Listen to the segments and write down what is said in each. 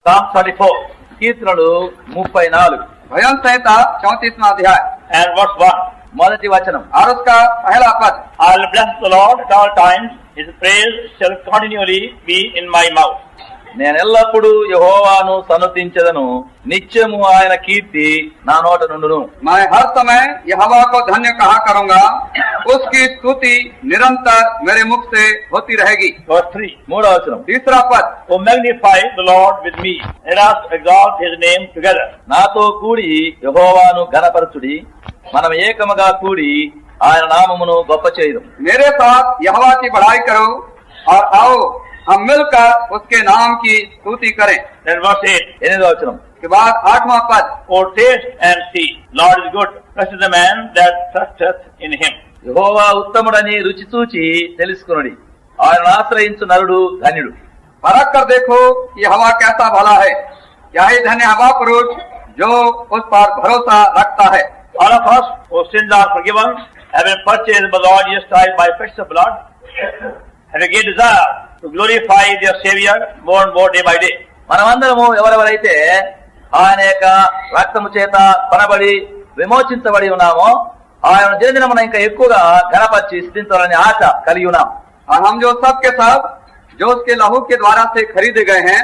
Psalm 34. కీర్తనలు 34. भजन संहिता 34वां अध्याय And verse 1. మొదటి వచనం और उसका पहला पद I will bless the Lord at all times. His praise shall continually be in my mouth. నేను ఎల్లప్పుడూ యెహోవాను సన్నుతించెదను, నిత్యము ఆయన కీర్తి నా నోట నుండును. मैं हर समय यहोवा को धन्य कहा करूंगा, उसकी स्तुति निरंतर मेरे मुख से होती रहेगी. Verse 3. మూడవ వచనం. तीसरा पद Oh, magnify the Lord with me. Let us exalt his name together. నాతో కూడి యెహోవాను ఘనపరచుడి, మనం ఏకముగా కూడి ఆయన నామమును గొప్ప చేయుదు. मेरे साथ यहोवा की बढ़ाई करो और आओ हम मिलकर उसके नाम की स्तुति करें. Then verse 8. ఎనిమిదవ వచనం. के बाद 8वां पद Oh, taste and see, Lord is good. Blessed is the man that trusteth in him. యెహోవా ఉత్తముడని రుచి చూచి తెలుసుకొనుడి, ఆయనను ఆశ్రయించు నరుడు ధన్యుడు. परख कर देखो कि हवा कैसा भला है, क्या ही धन्य हवा पुरुष जो उस पर भरोसा रखता है. All of us whose sins are forgiven have been purchased by the Lord Jesus Christ by precious blood, have a great desire to glorify their Savior more and more day by day. మనమందరము ఎవరెవరైతే ఆయన యొక్క రక్తము చేత కొనబడి విమోచించబడి ఉన్నామో ఆయన దినదినమున ఇంకా ఎక్కువగా ఘనపరిచి స్తుతించాలని ఆశ కలిగి ఉన్నాం. और हम जो सब के सब जो उसके लहू के द्वारा से खरीदे गए हैं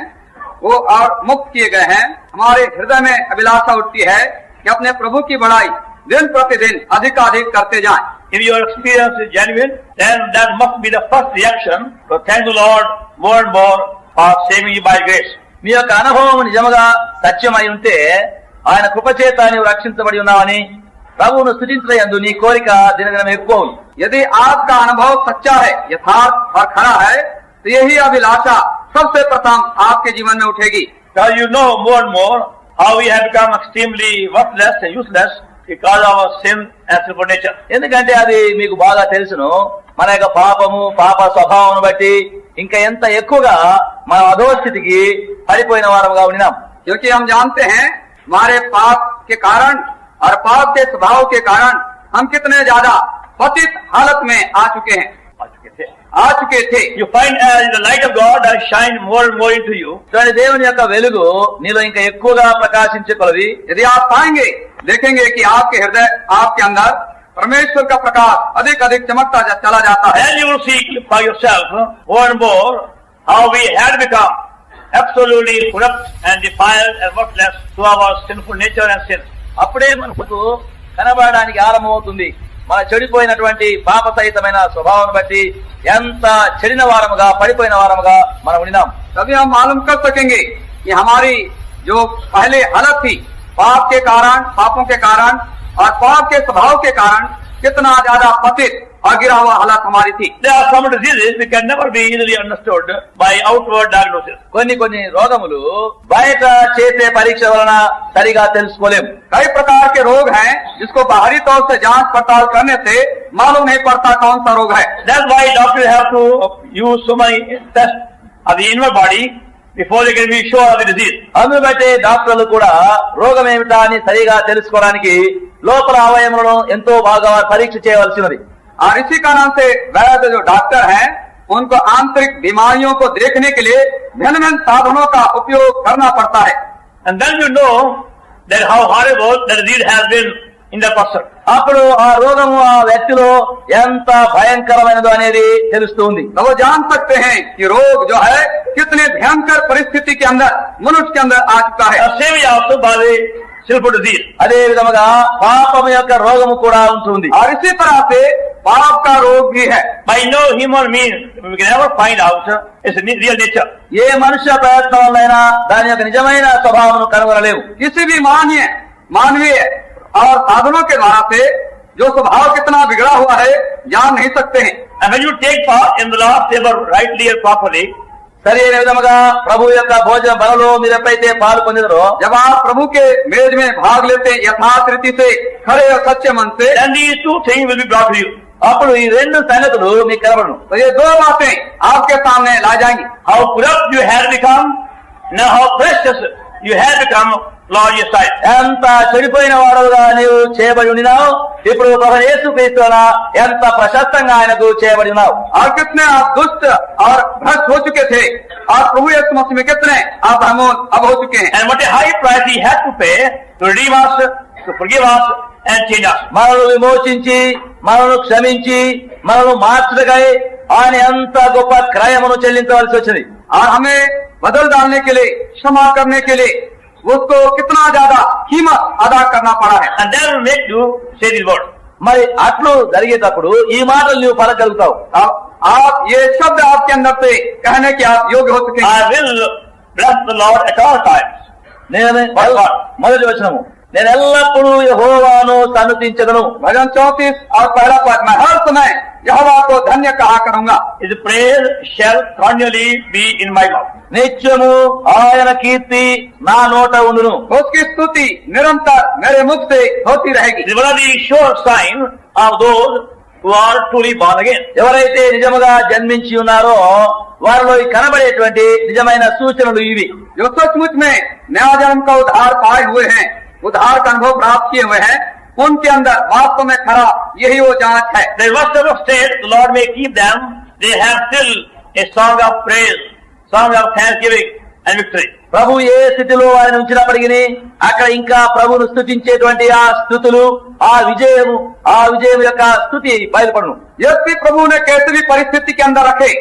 वो और मुक्त किए गए हैं, हमारे हृदय में अभिलाषा उठती है कि अपने प्रभु की बढ़ाई दिन प्रतिदिन अधिकाधिक करते जाएं. If your experience is genuine, then that must be the first reaction to thank the Lord more and more for saving you by grace. మీ యొక్క అనుభవం నిజముగా సత్యమై ఉంటే ఆయన కృపచేత నీవు రక్షించబడి ఉన్నావని ప్రభువును స్తుతించడందు నీ కోరిక దినదినం ఎక్కువ. यदि आपका अनुभव सच्चा है, यथार्थ और खरा है, तो यही अभिलाषा सबसे प्रथम आपके जीवन में उठेगी. Because you know more and more how we have become extremely worthless and useless because of our sin and sinful nature. ఎందుకంటే అది మీకు బాగా తెలుసును, మన యొక్క పాపము పాప స్వభావం బట్టి ఇంకా ఎంత ఎక్కువగా మన అధోస్థితికి పడిపోయిన వారముగా ఉన్నాం. क्योंकि हम जानते हैं हमारे पाप के कारण और पाप के स्वभाव के कारण हम कितने ज्यादा पतित हालत में आ चुके थे. You find as the light of God has shine more and more into you. చూడండి, దేవుని యొక్క వెలుగు నీలో ఇంకా ఎక్కువగా ప్రకాశించే కొలది. यदि आप पाएंगे, देखेंगे कि आपके हृदय आपके अंदर परमेश्वर का प्रकाश अधिक अधिक चमकता चला जाता है. And you will see by yourself more and more how we had become absolutely corrupt and defiled and worthless to our sinful nature and sin. అప్పుడే మనకు కనబడడానికి ఆరంభమవుతుంది మన చెడిపోయినటువంటి పాప సహితమైన స్వభావం బట్టి ఎంత చెడిన వారముగా పడిపోయిన వారముగా మనం ఉన్నాం. तभी हम मालूम कर सकेंगे कि हमारी जो पहले हालत थी पाप के कारण, पापों के कारण और पाप के स्वभाव के कारण कितना ज्यादा पतित और गिरा हुआ हालत हमारी थी. There are some diseases which can never be easily understood by outward diagnosis. కొన్ని రోగములు బయట చేసే పరీక్ష వలన సరిగా తెలుసుకోలేము. कई प्रकार के रोग हैं जिसको बाहरी तौर से जांच पड़ताल करने से मालूम नहीं पड़ता कौन सा रोग है. That's why doctors have to use so many tests of the inward body before they can be sure of the disease. అందును బట్టి డాక్టర్లు కూడా రోగం ఏమిటా అని సరిగా తెలుసుకోవడానికి లోపల అవయములను ఎంతో బాగా పరీక్ష చేయవలసినది. और इसी कारण से वैद्य जो डॉक्टर हैं उनको आंतरिक बीमारियों को देखने के लिए भिन्न भिन्न साधनों का उपयोग करना पड़ता है. And then you know that how horrible the disease has been in the person. అప్పుడు ఆ రోగము ఆ వ్యక్తిలో ఎంత భయంకరమైనదో అనేది తెలుస్తుంది. तो वो जान सकते हैं कि रोग जो है कितने भयंकर परिस्थिति के अंदर मनुष्य के अंदर आ चुका है. Same also body sinful disease. అదే విధముగా పాపము యొక్క రోగము కూడా ఉంటుంది. और इसी तरह से पाप का रोग भी है. By no human means we can never find out its real nature. ఏ మనుష్య ప్రయత్నం వల్లైనా దాని యొక్క నిజమైన స్వభావమును కనుగొనలేవు. किसी भी मानवीय और साधनों के द्वारा से जो स्वभाव कितना बिगड़ा हुआ है जान नहीं सकते हैं. And when you take part in the Lord's table rightly and properly, సరి అయిన విధముగా ప్రభు యొక్క భోజన బలలో మీరు ఎప్పుడైతే పాలు పొందిదరో, जब आप प्रभु के मेज में भाग लेते यथार्थ रीति से खड़े और सच्चे मन से, then these two things will be brought to you. అప్పుడు ఈ రెండు సంగతులు మీకు కనబడును. तो ये दो बातें आपके सामने ला जाएंगी. How corrupt you have become, now how precious you have become Lord your sight. ఎంత చెడిపోయిన వాడుగా నీవు చేయబడి ఉన్నావు, ఇప్పుడు ప్రభు యేసుక్రీస్తు ఎంత ప్రశస్తంగా ఆయనకు చేయబడి ఉన్నావు. और कितने आप दुष्ट और भ्रष्ट हो चुके थे, और प्रभु यीशु मसीह में कितने आप हम अब हो चुके हैं। And what a high price he had to pay to redeem us, to forgive us and change us. మనల్ని విమోచించి మనల్ని క్షమించి మనల్ని మార్చడకై ఆయన ఎంత గొప్ప క్రయమును చెల్లించవలసి వచ్చింది। और हमें बदल डालने के लिए, क्षमा करने के लिए उसको कितना ज्यादा कीमत अदा करना पड़ा है। And that will make you say these words. మరి అట్లు జరిగేటప్పుడు ఈ మాటలు నీవు పలకగలుగుతావు। अब आप ये शब्द आपके अंदर से कहने के आप योग्य हो चुके हैं। I will bless the Lord at all times. నేను మొదటి వచనము, నేను ఎల్లప్పుడూ యెహోవాను సన్నుతించెదను। भजन 34 और पहला पद, मैं हर समय यहोवा को धन्य कहा करूंगा। His praise shall continually be in my mouth. నిత్యము ఆయన కీర్తి నా నోట ఉండును। उसकी स्तुति निरंतर मेरे मुख से होती रहेगी। This is one of the sure sign of those who are truly born again. ఎవరైతే నిజముగా జన్మించి ఉన్నారో వారిలో కనబడేటువంటి నిజమైన సూచనలు ఇవి। जो सचमुच में नया जन्म का उद्धार पाए हुए हैं, उद्धार का अनुभव प्राप्त किए हुए हैं, उनके अंदर वास्तव में खरा यही वो जांच है। They must have stayed, the Lord may keep them. They have still a song of praise, song of thanksgiving and victory. ప్రభు ఏ స్థితిలో ఆయన ఉంచినప్పటికీ అక్కడ ఇంకా ప్రభువును స్తుతించేటువంటి ఆ స్థుతులు, ఆ విజయం యొక్క స్థుతి బయలుపడును। यद्यपि प्रभु ने कैसे भी परिस्थिति के अंदर रखे,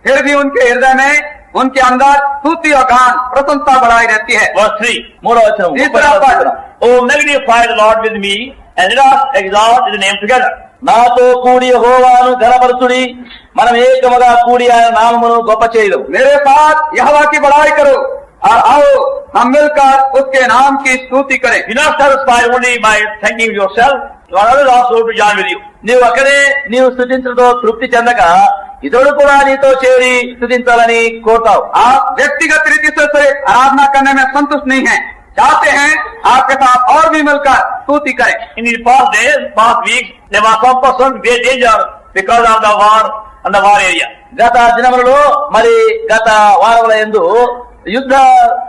फिर भी उनके हृदय में, उनके अंदर स्तुति और गान, प्रशंसा बढ़ाई रहती है। Verse 3. మూడవ వచనం, तीसरा पद, Oh, magnify the Lord with me, and let us exalt his name together. నాతో కూడి యెహోవాను ఘనపరచుడి, మనం ఏకముగా కూడి ఆయన నామమును గొప్ప చేయదు। मेरे साथ यहोवा की बड़ाई करो और आओ हम मिलकर उसके नाम की स्तुति करें। Be not satisfied only by thanking yourself, you are others also to join with you. నీవు అక్కడే నీవు స్థుతించడంతో తృప్తి చెందక ఇతరుడు కూడా నీతో చేరి స్థుతించాలని కోరుతావు। आप व्यक्तिगत रीति से सिर्फ आराधना करने में संतुष्ट नहीं हैं, चाहते हैं आपके साथ और भी मिलकर स्तुति करें। In the past days, past weeks, there was some person great danger because of the war and the war area. గత దినములలో మరి గత వారముల యందు యుద్ధ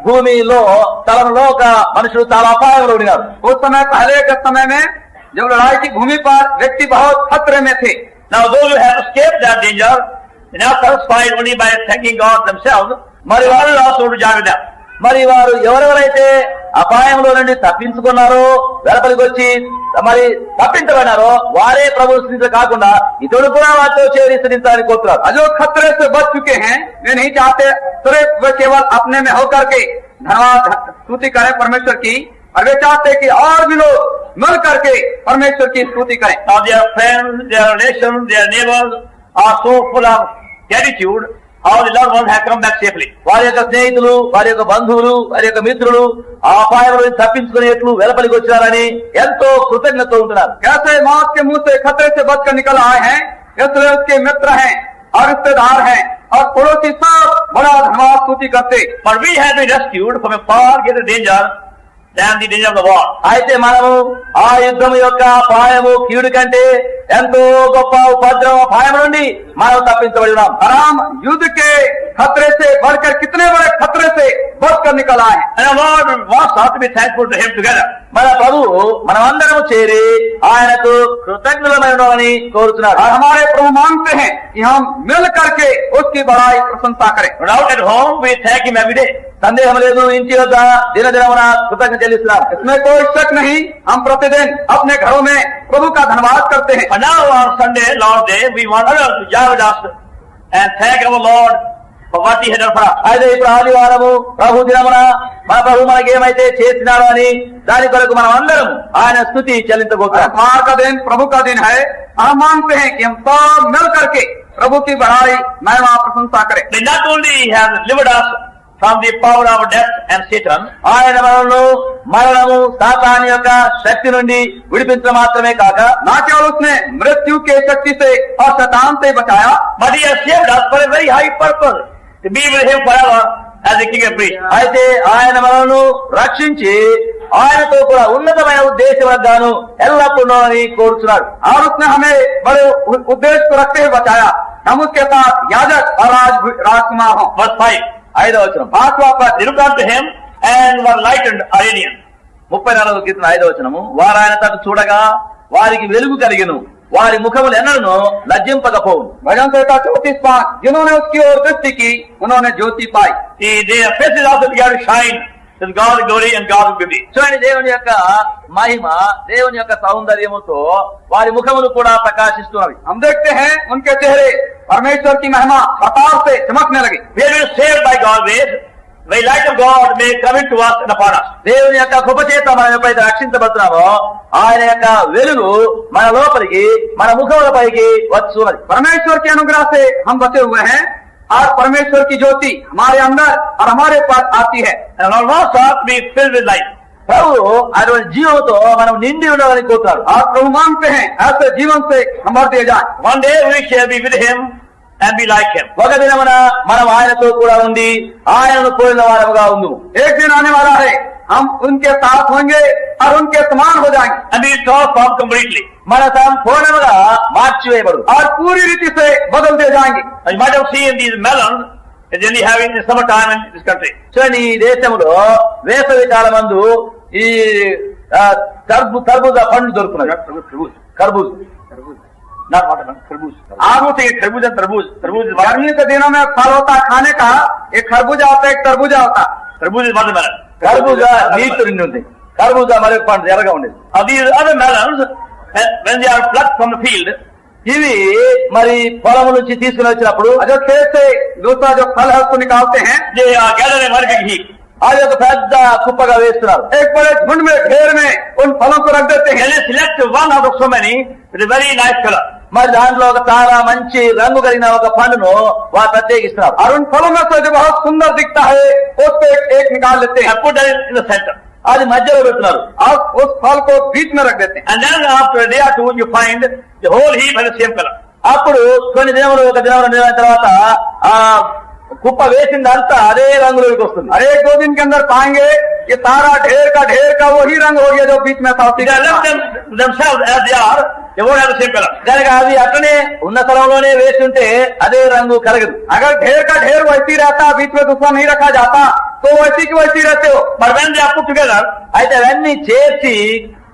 భూమిలో స్థలంలో ఒక మనుషుడు చాలా అపాయంలో ఉన్నారు। उस समय पहले के समय में जब लड़ाई की भूमि पर व्यक्ति बहुत खतरे में थे। Now those who have escaped that danger, they are not satisfied only by thanking God themselves, but others also to join with them. మరి వారు ఎవరెవరైతే అపాయంలో నుండి తప్పించుకున్నారో, వెలుపలికి వచ్చి మరి తప్పించబడినారో వారే ప్రభు స్థితిలో కాకుండా ఇతరుడు కూడా వారితో చేరి స్థితించాలని కోరుతున్నారు। जो खतरे से बच चुके हैं, वे नहीं चाहते सिर्फ वे केवल अपने में होकर के धन्यवाद स्तुति करें परमेश्वर की, और वे चाहते कि और भी लोग मिल करके परमेश्वर की स्तुति करें। Now their friends, their relations, their neighbors are so full of gratitude, how the loved ones have come back safely. వారి యొక్క స్నేహితులు, వారి యొక్క బంధువులు, వారి యొక్క మిత్రులు ఆ అపాయంలో నుంచి తప్పించుకునేట్లు వెలుపలికి వచ్చారని ఎంతో కృతజ్ఞతతో ఉంటున్నారు। कैसे मौत के मुंह से खतरे से बचकर निकल आए हैं, इसलिए उसके मित्र हैं और रिश्तेदार हैं और पड़ोसी सब बड़ा धन्यवाद स्तुति करते। But we have been rescued from a far greater danger than the danger of the war. అయితే మనము ఆ యుద్ధం యొక్క అపాయము కీడు కంటే ఎంతో గొప్ప ఉపద్రవ అపాయం నుండి మనం తప్పించబడినాం। आराम युद्ध के खतरे से बढ़कर कितने बड़े खतरे से बचकर निकल आए हैं। And the Lord wants us to be thankful to Him together. మన ప్రభువు మనమందరం చేరి ఆయనకు కృతజ్ఞులమైనని కోరుతున్నారు। और हमारे प्रभु मांगते हैं कि हम मिल करके उसकी बड़ाई प्रशंसा करें। No doubt at home we thank Him every day. సందేహం లేదు, ఇంటి వద్ద దినదినమున కృతజ్ఞత చెల్లిస్తున్నాం। इसमें कोई शक नहीं, हम प्रतिदिन अपने घरों में प्रभु का धन्यवाद करते हैं। But now on Sunday, Lord's Day, we want others to join with us and thank our Lord for what He has done for us. అయితే ఇప్పుడు ఆదివారము ప్రభు దినమున మన ప్రభు మనకేమైతే చేసినారో అని దాని కొరకు మనం అందరం ఆయన స్తుతి చెల్లించబోతున్నాం। इतवार का दिन प्रभु का दिन है, हम मांगते हैं कि हम सब मिल करके प्रभु की बड़ाई महिमा प्रशंसा करें। They not only have delivered us from the power of death and Satan, ఆయన మనల్ని మరణము సాతాను యొక్క శక్తి నుండి విడిపించడం మాత్రమే కాక न केवल उसने मृत्यु के शक्ति से और शैतान से बचाया, but He has saved us for a very high purpose, to be with Him forever as a king and priest. అయితే ఆయన మనల్ని రక్షించి ఆయనతో కూడా ఉన్నతమైన ఉద్దేశం గాను ఎల్లప్పుడూ అని కోరుచున్నాడు। और उसने हमें बड़े उद्देश्य को रखते हुए बचाया, हम उसके साथ याजक और राजकुमार हों। Verse 5. 5వ వచనం, 5वां पद, They looked unto Him and were lightened are radiant. 34వ కీర్తన 5వ వచనము, వారు ఆయన తట్టు చూడగా వారికి వెలుగు కలిగెను, వారి ముఖములు ఎన్నడను లజ్జింపకపోవు. भजन संहिता 34:5 जिन्होंने उसकी ओर दृष्टि की उन्होंने ज्योति पाई. Their faces also began to shine with God's glory and God's beauty. చూడండి, దేవుని యొక్క మహిమ, దేవుని యొక్క సౌందర్యముతో వారి ముఖములు కూడా ప్రకాశిస్తున్నవి. हम देखते हैं उनके चेहरे परमेश्वर की महिमा प्रताप से चमकने लगे. We have been saved by God's grace. The light of God may come into us and upon us. దేవుని యొక్క కృప చేత మనం ఎప్పుడైతే రక్షించబడుతున్నామో ఆయన యొక్క వెలుగు మన లోపలికి, మన ముఖములపైకి వచ్చున్నది. परमेश्वर के अनुग्रह से हम बचे हुए हैं और परमेश्वर की ज्योति हमारे अंदर और हमारे पास आती है. And our lost heart be filled with light. ప్రభు అటువంటి జీవంతో మనం నిండి ఉండాలని కోరుతారు. और प्रभु मांगते हैं ऐसे जीवन से हम भर दिए जाए. One day we shall be with Him and be like Him. ఒక దినమున మనం ఆయనతో కూడా ఉండి ఆయనను పోలిన వారముగా ఉందుము. एक दिन आने वाला है हम उनके साथ होंगे और उनके समान हो जाएंगे. And we transformed completely. మన సంపూర్ణముగా మార్చివేయబడు और पूरी रीति से बदल दिए जाएंगे. As you might have seen these melons that they only have in the summertime in this country. చూడండి, ఈ దేశంలో వేసవి కాలమందు ఈ తర్బూజా పండ్లు దొరుకుతున్నాయి. కర్బూజ్, Not watermelon, तरबूज. आप लोग think खरबूज and तरबूज. तरबूज is गर्मी के दिनों में फल होता है खाने का, एक खरबूजा होता है, एक तरबूजा होता है. तरबूज is watermelon. కర్బూజా నీటి నిండి ఉంది. కర్బూజా మరొక పండు ఎర్రగా ఉండేది. These other melons, when they are plucked from the field, ఇవి మరి పొలము నుంచి తీసుకుని వచ్చినప్పుడు जो खेत से दूसरा जो फल है उसको निकालते हैं, they are gathered in one big heap. అది ఒక పెద్ద కుప్పగా వేస్తున్నారు. एक बड़े झुंड में ढेर में उन फलों को रख देते And हैं. they select one out of so many with a very nice color. మరి దాంట్లో ఒక చాలా మంచి రంగు కలిగిన ఒక పండును వారు ప్రత్యేకిస్తున్నారు. और उन फलों में से जो बहुत सुंदर दिखता है उसको एक निकाल लेते हैं And put that in the center. అది మధ్యలో పెడుతున్నారు. और उस फल को बीच में रख देते हैं. And then after a day or two, you find the whole heap has the same color. అప్పుడు కొన్ని దినములు, ఒక దినం, 2 దినాల తర్వాత ఆ కుప్ప వేసిందంతా అదే రంగులోకి వస్తుంది. और 1-2 दिन के अंदर पाएंगे ये सारा ढेर का वही रंग हो गया जो बीच में था. If they left themselves as they are, they won't have the same color. కనుక అవి అట్లనే ఉన్న స్థలంలోనే వేసి ఉంటే అదే రంగు కలగదు. अगर ढेर का ढेर वैसी रहता, बीच में दूसरा नहीं रखा जाता, तो वैसी की वैसी रहते हो. But when they are put together, అయితే అవన్నీ చేర్చి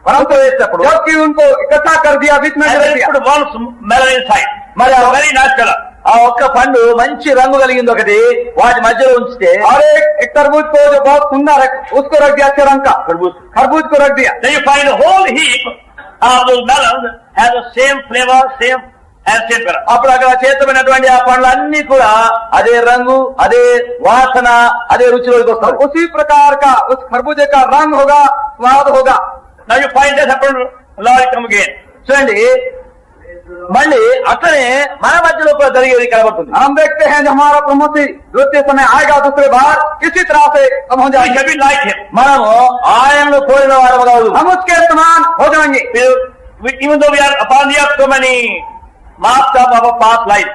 పొలంతో వేసినప్పుడు जबकि उनको इकट्ठा कर दिया, बीच में and रख then दिया, put one melon inside, మరి a very nice color. ఆ ఒక్క పండు మంచి రంగు కలిగింది ఒకటి వాటి మధ్యలో ఉంచితే और एक तरबूज को जो बहुत सुंदर है उसको रख दिया अच्छे रंग का, खरबूज को रख दिया. Then you find the whole heap of those melons has the same flavor, same color. అప్పుడు అక్కడ చేతమైనటువంటి ఆ పండ్లన్నీ కూడా అదే రంగు, అదే వాసన, అదే రుచిలోకి और వస్తాయి. उसी प्रकार का उस खरबूजे का रंग होगा, स्वाद होगा. Now you find this happen, Lord come again. చూడండి, మళ్ళీ అట్లనే మన మధ్యలో కూడా జరిగేది కనబడుతుంది. हम देखते हैं जो हमारा प्रमोसी द्वितीय समय आएगा दूसरे बार इसी तरह से हम हो We जाएंगे. shall be like him. మనము ఆయనను పోలిన వారము కాదు. हम उसके समान हो जाएंगे. Even though we are upon the earth so many marks of our past life.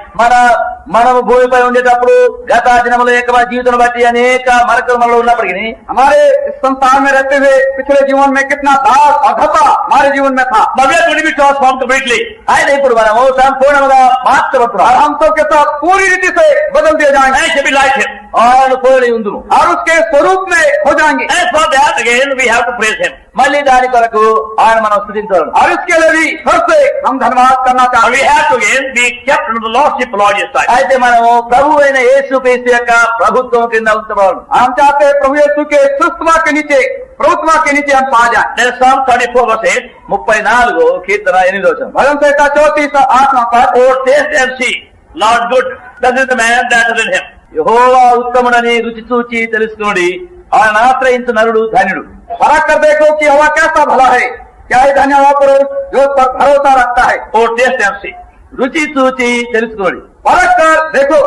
మనము భూమిపై ఉండేటప్పుడు గత దినముల యొక్క జీవితం బట్టి అనేక మరకలు మనలో ఉన్నప్పటికీ हमारे इस संसार में रहते हुए पिछले जीवन में कितना दाग और धब्बा हमारे जीवन में था. But we are going to be transformed completely. ఆయన ఇప్పుడు మనము సంపూర్ణంగా మార్చబడుతున్నాం. और हम सब के साथ पूरी रीति से बदल दिए जाएंगे I shall be like him. ఆయనను పోలి ఉందుము. और उसके स्वरूप में हो जाएंगे. And for that again we have to praise him. మళ్ళీ దాని కొరకు ఆయన మనం స్తుతించాలి. और इसके लिए भी फिर से हम धन्यवाद करना And चाहते we हैं. have to again be kept under the lordship of Lord Jesus Christ. అయితే మనము ప్రభు అయిన యేసుక్రీస్తు యొక్క ప్రభుత్వం కింద ఉంచబడాలి. हम चाहते हैं प्रभु यीशु के सुस्तवा के नीचे, प्रभुत्वा के नीचे हम पा जाए. Then Psalm 34 verse 8. 34 కీర్తన 8వ వచనం. भजन संहिता 34:8 पद. Oh, taste and see, Lord good, that is the man that is in him. యెహోవా ఉత్తముడని రుచి చూచి తెలుసుకుని ఆయన ఆశ్రయించు నరుడు ధన్యుడు. परख कर देखो कि हवा कैसा भला है, क्या ही धन्य हुआ पुरुष जो उस पर भरोसा रखता है. Oh, taste and see. రుచి చూచి తెలుసుకుని परख कर देखो.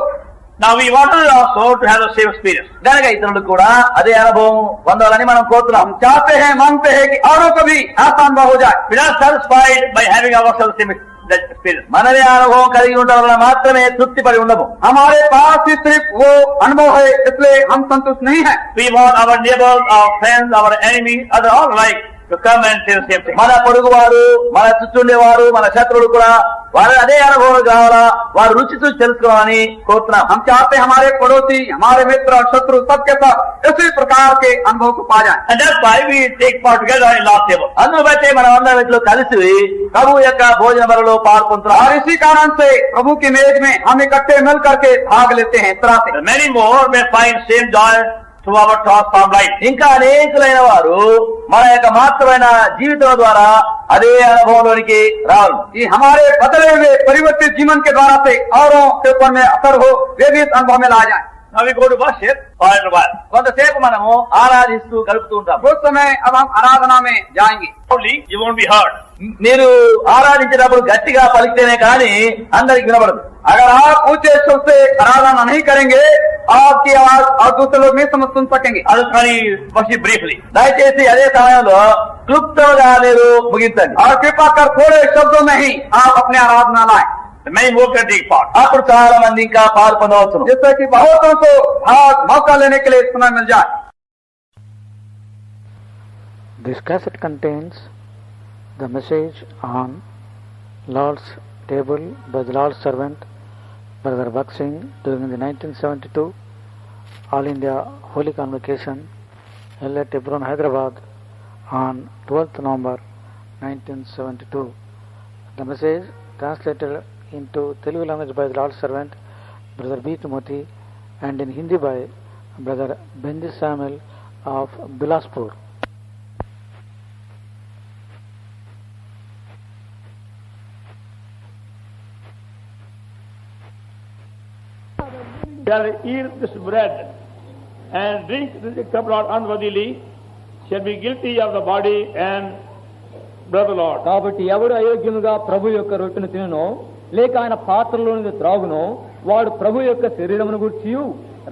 Now we want also to have the same experience. గనక ఇతరులకు కూడా అదే అనుభవం పొందాలని మనం కోరుతున్నాం. हम चाहते हैं, मांगते हैं कि औरों को भी ऐसा अनुभव हो जाए. We are not satisfied by having ourselves same experience. మనమే అనుభవం కలిగి ఉండడం వల్ల మాత్రమే తృప్తి పడి ఉండము. हमारे पास ही सिर्फ वो अनुभव है इसलिए हम संतुष्ट नहीं है. We want our neighbors, our friends, our enemies, other all like to come and say the same thing. మన పొరుగువారు, మన చుట్టూండేవారు, మన శత్రువులు కూడా వారు అదే అనుభవం కావాలా, వారు రుచి చూసి తెలుసుకోవాలని కోరుతున్నాం. हम चाहते हैं हमारे पड़ोसी, हमारे मित्र और शत्रु सबके साथ इसी प्रकार के अनुभव को पा जाए. And that's why we take part together in Lord's table. అందును బట్టి మనం అందరం వీటిలో కలిసి ప్రభు యొక్క భోజన బలలో పాల్గొంటున్నాం. और इसी कारण से प्रभु की मेज में हम इकट्ठे मिल करके भाग लेते हैं. इस तरह से And many more may find same joy through our transformed life. ఇంకా అనేకులైన వారు మన యొక్క మాత్రమైన జీవితం ద్వారా అదే అనుభవంలోనికి రావాలి. कि हमारे बदले हुए परिवर्तित जीवन के द्वारा से औरों के ऊपर में असर हो, वे भी इस अनुभव में ला जाए. Now we go to worship for a while. కొంతసేపు మనము ఆరాధిస్తూ గడుపుతూ ఉంటాం. कुछ समय अब हम आराधना में जाएंगे. Only you won't be heard. మీరు ఆరాధించేటప్పుడు గట్టిగా పలికితేనే కానీ అందరికి వినబడదు. अगर आप ऊंचे स्वर से आराधना नहीं करेंगे, आपकी आवाज और दूसरे लोग नहीं सुन सकेंगे. I'll worship briefly. దయచేసి అదే సమయంలో క్లుప్తంగా మీరు ముగించండి. और कृपा कर थोड़े शब्दों में ही आप अपने आराधना लाएं, Many more can take part. అప్పుడు చాలా మంది ఇంకా పాల్పొందవచ్చును. जिससे कि बहुतों को मौका लेने के लिए समय मिल जाए. This cassette contains the message on Lord's table by the Lord's servant Brother Bhakt Singh during the 1972 All India Holy Convocation held at Hebron, Hyderabad on 12th November 1972. The message translated into Telugu language by the Lord's servant Brother B. Timothy and in Hindi by Brother Benji Samuel of Bilaspur. shall eat this bread and drink this cup not unworthily shall be guilty of the body and blood of the Lord. కాబట్టి ఎవడు అయోగ్యముగా ప్రభు యొక్క రొట్టెను తిననో లేక ఆయన పాత్రలోని త్రాగునో వాడు ప్రభు యొక్క శరీరమును గూర్చియు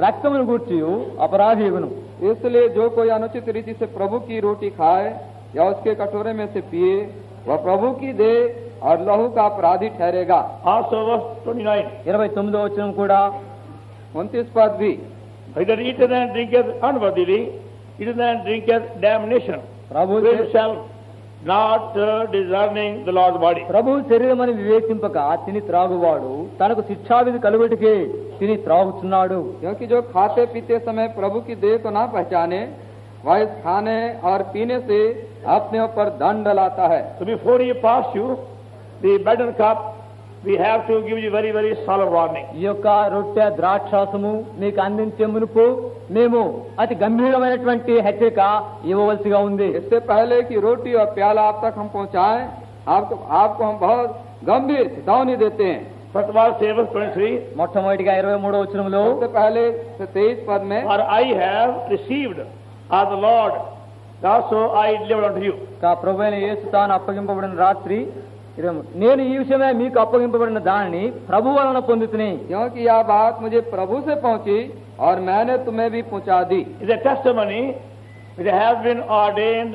రక్తమును గూర్చియు అపరాధి యగును. इसलिए जो कोई अनुचित रीति से प्रभु की रोटी खाए या उसके कटोरे में से पिए, वह प्रभु की देह और लहू का अपराधी ठहरेगा. Also verse 29. 29వ వచనం కూడా 29 पद भी, Either eateth and drinketh unworthily, eateth and drinketh damnation, Prabhu himself not discerning the Lord's body. ప్రభు శరీరమని వివేచింపక తిని త్రాగువాడు తనకు శిక్షావిధి కలుగుటికే తిని త్రాగుచున్నాడు. क्योंकि जो खाते पीते समय प्रभु की देह को ना पहचाने, वह इस खाने और पीने से अपने ऊपर दंड लाता है. So before he pass you the bread and cup, we have to give you very, very solemn warning. ఈ యొక్క రొట్టె ద్రాక్షాసము మీకు అందించే మునుపు మేము అతి గంభీరమైనటువంటి హెచ్చరిక ఇవ్వవలసిగా ఉంది. इससे पहले कि रोटी और प्याला आप तक हम पहुंचाएं, आपको हम बहुत गंभीर चेतावनी देते हैं. First of all, say verse 23. మొట్టమొదటిగా 23వ వచనంలో सबसे पहले 23 पद में, For I have received of the Lord, also I delivered unto you. ప్రభు అయిన యేసు తాను అప్పగింపబడిన రాత్రి 23 నేను ఈ విషయమే మీకు అప్పగింపబడిన దానిని ప్రభు వలన పొందుతుని. क्योंकि यह बात मुझे प्रभु से पहुंची और मैंने तुम्हें भी पहुंचा दी. Is a testimony which has been ordained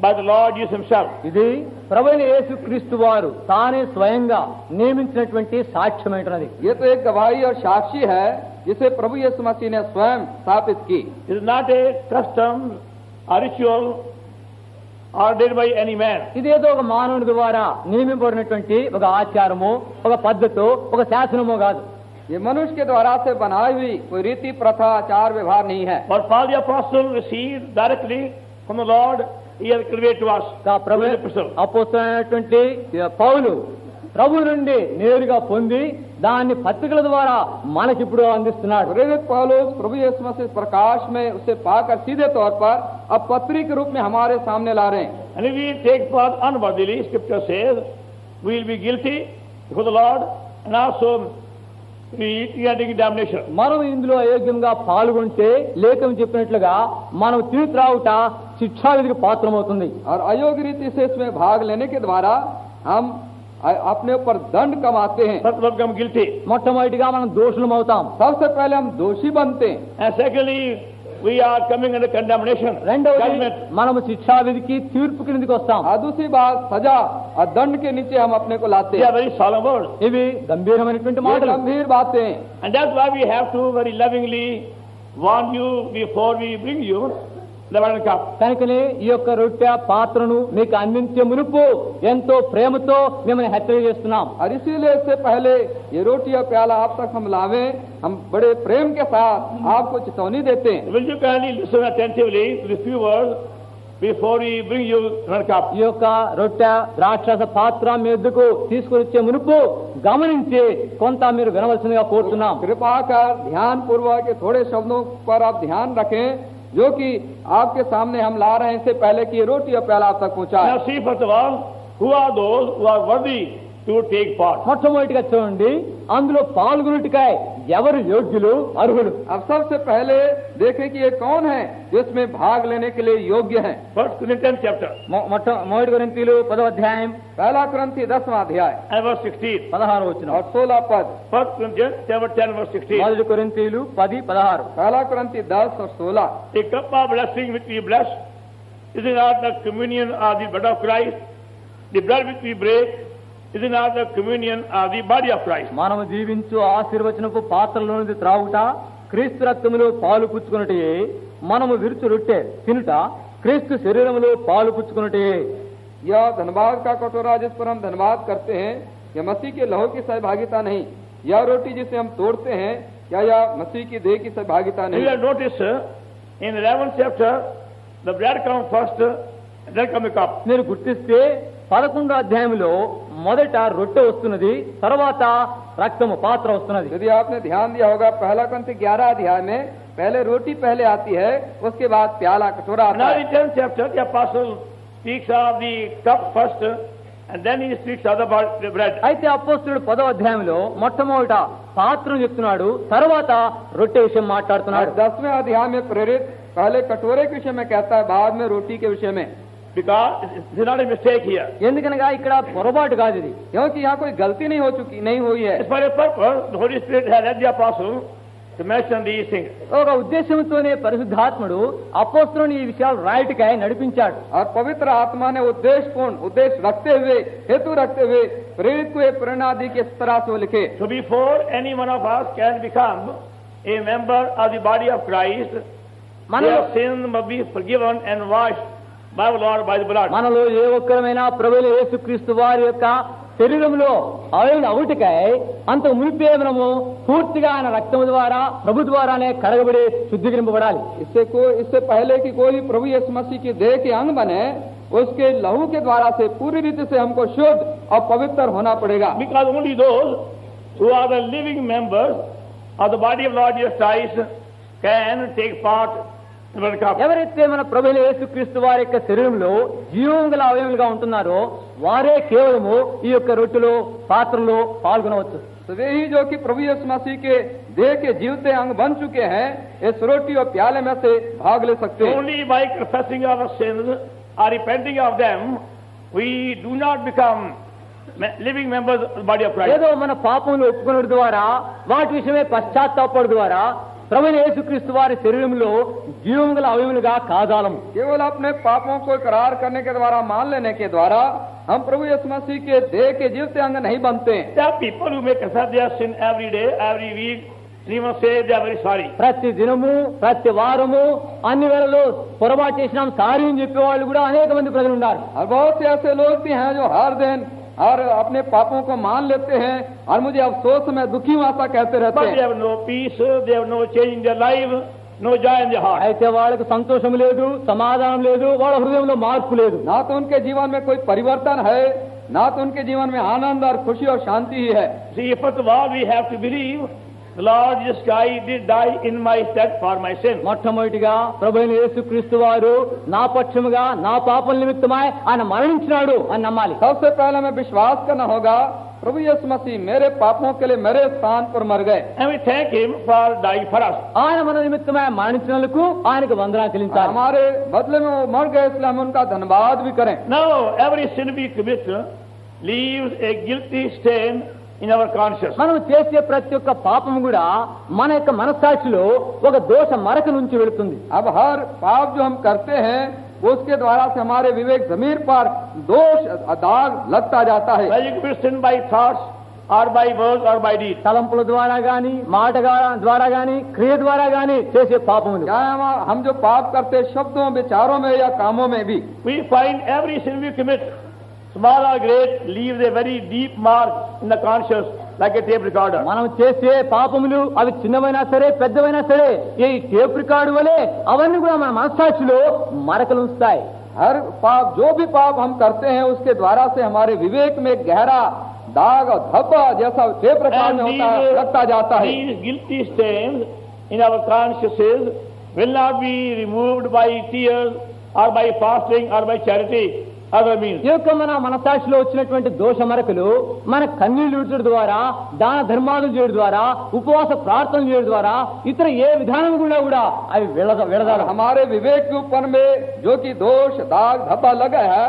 by the Lord Jesus himself. ఇది ప్రభు అయిన యేసు క్రీస్తు వారు తానే స్వయంగా నియమించినటువంటి సాక్ష్యమైనది. ये तो एक गवाही और साक्षी है जिसे प्रभु यीशु मसीह ने स्वयं स्थापित की. It is not a custom or ritual ordained by any man. ఇదేదో ఒక మానవుని ద్వారా నియమింపబడినటువంటి ఒక ఆచారమో ఒక పద్ధతో ఒక శాసనమో కాదు. ये मनुष्य के द्वारा से बनाई हुई कोई रीति प्रथा आचार व्यवहार नहीं है. For Paul the apostle received directly from the Lord, he has conveyed to us. Prabhu through the epistle. అపోస్తలుడైనటువంటి పౌలు ప్రభు నుండి నేరుగా పొంది దాన్ని పత్రికల ద్వారా మనకిప్పుడు అందిస్తున్నాడు. प्रेरित पौलुस प्रभु यीशु मसीह प्रकाश में उसे पाकर सीधे तौर पर अब पत्री के रूप में हमारे सामने ला रहे हैं. And if we take part unworthily, Scripture says, we will be guilty before the Lord, and also we are taking damnation. మనం ఇందులో అయోగ్యంగా పాల్గొంటే లేఖం చెప్పినట్లుగా మనం తిని త్రాగుట శిక్షావిధికి పాత్రమవుతుంది. और अयोग्य रीति से इसमें भाग लेने के द्वारा हम अपने ऊपर दंड कमाते हैं. First of all, become guilty. మొట్టమొదటిగా మనం దోషులం అవుతాం. सबसे पहले हम दोषी बनते हैं. And secondly, we are coming under condemnation, రెండవది judgment. మనము శిక్షావిధికి తీర్పు కిందకి వస్తాం. और दूसरी बात, सजा और दंड के नीचे हम अपने को लाते They are हैं. very solemn words. ఇవి గంభీరమైనటువంటి ये మాటలు. गंभीर बातें हैं. And that's why we have to very lovingly warn you before we bring you the wine cup. కనుకనే ఈ యొక్క రొట్టె పాత్రను మీకు అందించే మునుపు ఎంతో ప్రేమతో మిమ్మల్ని హెచ్చరిక చేస్తున్నాం. और इसीलिए इससे पहले ये रोटी और प्याला आप तक हम लावे, हम बड़े प्रेम के साथ आपको चेतावनी देते हैं. Will you kindly listen attentively to the few words before we bring you one cup? ఈ యొక్క రొట్టె ద్రాక్షరస పాత్ర మీ వద్దకు తీసుకుని వచ్చే మునుపు గమనించి కొంత మీరు వినవలసిందిగా కోరుతున్నాం. कृपा कर ध्यान पूर्वक थोड़े शब्दों पर आप ध्यान रखें जो कि आपके सामने हम ला रहे हैं, इससे पहले कि रोटी और प्याला आप तक पहुंचाए. Now see first of all, who are those who are worthy to take part? మొట్టమొదటిగా చూడండి, అందులో పాల్గొనుటికై ఎవరు యోగ్యులు అర్హులు. अब सबसे पहले देखें कि ये कौन है जो इसमें भाग लेने के लिए योग्य है. 1 Corinthians chapter మొదటి కొరింథీయులు 10వ అధ్యాయం पहला कुरिन्थी 10वां अध्याय and verse 16. 16వ వచనం. और 16 पद. 1 Corinthians chapter 10 verse 16. మొదటి కొరింథీయులు 10:16. पहला कुरिन्थी 10 और 16. The cup of blessing which we bless, is it not the communion of the blood of Christ? The blood which we break, is it not the communion of the body of Christ? మనము జీవించు ఆశీర్వచనపు పాత్రలోనిది త్రాగుట, క్రీస్తు రక్తములో పాలు పుచ్చుకొనుటే, మనము విరుచు రొట్టె తినుట, క్రీస్తు శరీరములో పాలు పుచ్చుకొనుటే. यह धन्यवाद का कटोरा जिस पर हम धन्यवाद करते हैं, यह मसीह के लहू की सहभागिता नहीं. यह रोटी जिसे हम तोड़ते हैं, या यह मसीह की देह की सहभागिता You नहीं. will notice in 11th chapter, the bread comes first, and then comes the cup. మీరు గుర్తిస్తే 11వ అధ్యాయంలో మొదట రొట్టె వస్తున్నది, తర్వాత రక్తము పాత్ర వస్తున్నది. यदि आपने ध्यान दिया होगा, पहला कुरिन्थी 11 अध्याय में पहले रोटी पहले आती है, उसके बाद प्याला कटोरा आता Now है. in 10th chapter, the apostle speaks of the cup first, and then he speaks of the bread. అయితే అపోస్తలుడు 10వ అధ్యాయంలో మొట్టమొదట పాత్రను చెప్తున్నాడు, తర్వాత రొట్టె విషయం और మాట్లాడుతున్నాడు. 10वें अध्याय में प्रेरित पहले कटोरे के विषय में कहता है, बाद में रोटी के विषय में. Because it is not a mistake here. ఎందుకనగా ఇక్కడ పొరపాటు కాదు ఇది. क्योंकि यहाँ कोई गलती नहीं हुई है. It's for a purpose. The Holy Spirit has led the apostle to mention these things. ఒక ఉద్దేశంతోనే పరిశుద్ధాత్ముడు అపోస్తలుని ఈ విషయాలు రాయటికై నడిపించాడు. और पवित्र आत्मा ने उद्देश्य रखते हुए, हेतु रखते हुए प्रेरित को ये प्रेरणा दी कि इस तरह से वो लिखे. So before any one of us can become a member of the body of Christ, మనలో their sins must be forgiven and washed by the Lord by the blood. మనలో ఏ ఒక్కరమైనా ప్రభువైన యేసుక్రీస్తు వారి యొక్క శరీరంలో అవయవులు అవుటికై అంతకు మునిపే మనము పూర్తిగా ఆయన రక్తము ద్వారా ప్రభు ద్వారానే కడగబడి శుద్ధీకరింపబడాలి. इससे पहले कि कोई प्रभु यीशु मसीह की देह के अंग बने, उसके लहू के द्वारा से पूरी रीति से हमको शुद्ध और पवित्र होना पड़ेगा. Because only those who are the living members of the body of Lord Jesus Christ can take part in the cup. ఎవరైతే మన ప్రభువైన యేసుక్రీస్తు వారి యొక్క శరీరంలో జీవం గల అవయవులుగా ఉంటున్నారో వారే కేవలము ఈ యొక్క రొట్టెలో పాత్రలో పాల్గొనవచ్చు. तो वे ही जो कि प्रभु यीशु मसीह के देह के जीवते अंग बन चुके हैं, इस रोटी और प्याले में से भाग ले सकते हैं. Only by confessing our sins or repenting of them, we do not become living members of the body of Christ. ఏదో మన పాపములు ఒప్పుకొనడం ద్వారా, వాటి విషయమే పశ్చాత్తాపడు ద్వారా ప్రభువైన యేసుక్రీస్తు వారి శరీరంలో జీవం గల అవయవులుగా కాదాలము. केवल अपने पापों को इकरार करने के द्वारा, मान लेने के द्वारा हम प्रभु यीशु मसीह के देह के जीवते अंग नहीं बनते हैं. There are people who may confess their sin every day, every week, and even say they are very sorry. ప్రతి దినము, ప్రతి వారము, అన్ని వేళలో పొరపాటు చేసినాం సారీ అని చెప్పేవాళ్ళు కూడా అనేక మంది ప్రజలు ఉన్నారు. और बहुत से ऐसे लोग भी हैं जो हर दिन और अपने पापों को मान लेते हैं और मुझे अफसोस में दुखी हूं ऐसा कहते रहते But they हैं. have no peace, they have no change in their life, no joy in their heart. అయితే వాళ్ళకి సంతోషం లేదు, సమాధానం లేదు, వాళ్ళ హృదయంలో మార్పు లేదు. ना तो उनके जीवन में कोई परिवर्तन है, ना तो उनके जीवन में आनंद और खुशी और शांति ही है. See, first of all, we have to believe the Lord Jesus Christ did die in my stead for my sin. మొట్టమొదటిగా ప్రభువైన యేసుక్రీస్తు వారు నా పక్షముగా నా పాపం నిమిత్తమై ఆయన మరణించినాడు అని నమ్మాలి. सबसे पहले हमें विश्वास करना होगा, प्रभु यीशु मसीह मेरे पापों के लिए मेरे स्थान पर मर गए. And we thank Him for dying for us. ఆయన మన నిమిత్తమై మరణించినందుకు ఆయనకు వందనాలు చెల్లించాలి. हमारे बदले में वो मर गए, इसलिए हम उनका धन्यवाद भी करें. Now, every sin we commit leaves a guilty stain in our conscience. మనం చేసే ప్రతి ఒక్క పాపం కూడా మన యొక్క మనస్సాక్షిలో ఒక దోష మరక నుంచి వెళుతుంది. अब हर पाप जो हम करते हैं, उसके द्वारा से हमारे विवेक जमीर पर दोष दाग लगता जाता है. When you commit sin by thoughts, or by words or by deed. తలంపుల ద్వారా గాని మాట ద్వారా గాని క్రియ ద్వారా గాని చేసే పాపములు. क्या हम जो पाप करते शब्दों विचारों में या कामों में भी, We find every sin we commit, small or great, leaves a very deep mark in the conscience like a tape recorder. మనం చేసే పాపములు అవి చిన్నవైనా సరే పెద్దవైనా సరే ఈ టేప్ రికార్డు వలె అవన్నీ కూడా మన మనస్సాక్షిలో మరకలు ఉంచుతాయి. हर पाप, जो भी पाप हम करते हैं उसके द्वारा से हमारे विवेक में गहरा दाग और धब्बा जैसा टेप रिकॉर्ड में होता लगता जाता है. These guilty stains in our consciences will not be removed by tears or by fasting or by charity. Other means. ఈ యొక్క మన మనసాక్షిలో వచ్చినటువంటి దోష మరకలు మన కన్నీళ్లు విడచడం ద్వారా, దాన ధర్మాలు చేయడం ద్వారా, ఉపవాస ప్రార్థన చేయడం ద్వారా ఇతర ఏ విధానం కూడా అవి విడదారు. हमारे विवेक के ऊपर में जो कि दोष दाग धब्बा लगा है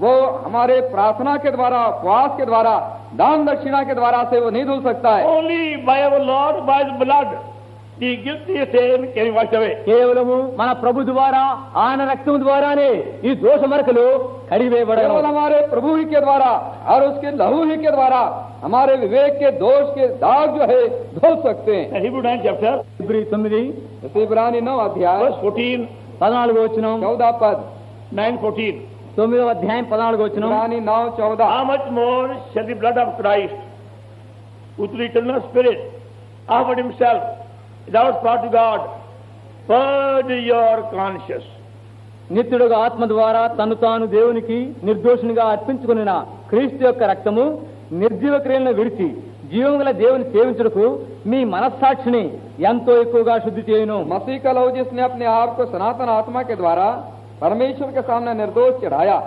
वो हमारे प्रार्थना के द्वारा, उपवास के द्वारा, दान दक्षिणा के द्वारा से वो नहीं धुल सकता है. Only by our Lord, by the blood, the guilty stain can be washed away. కేవలము మన ప్రభు ద్వారా, ఆయన రక్తం ద్వారానే ఈ దోష మరకలు కడిగివేయబడగలవు. केवल हमारे प्रभु ही के द्वारा और उसके लहू ही के द्वारा हमारे विवेक के दोष के दाग जो है धुल सकते हैं. Hebrew 9 chapter, ఫిబ్రవరి 9 इब्रानी 9 अध्याय verse 14, 14వ వచనం, 14 पद. 9:14. 9వ అధ్యాయం 14వ వచనం. इब्रानी 9:14. How much more shall the blood of Christ, with the eternal Spirit, offered himself without spot to God, purge your conscience. నిత్యుడుగా ఆత్మ ద్వారా తను తాను దేవునికి నిర్దోషునిగా అర్పించుకున్న క్రీస్తు యొక్క రక్తము నిర్జీవ క్రియలను విడిచి జీవం గల దేవుని సేవించుటకు మీ మనస్సాక్షిని ఎంతో ఎక్కువగా శుద్ధి చేయును. मसीह का लहू जिसने अपने आप को सनातन आत्मा के द्वारा परमेश्वर के सामने निर्दोष चढ़ाया,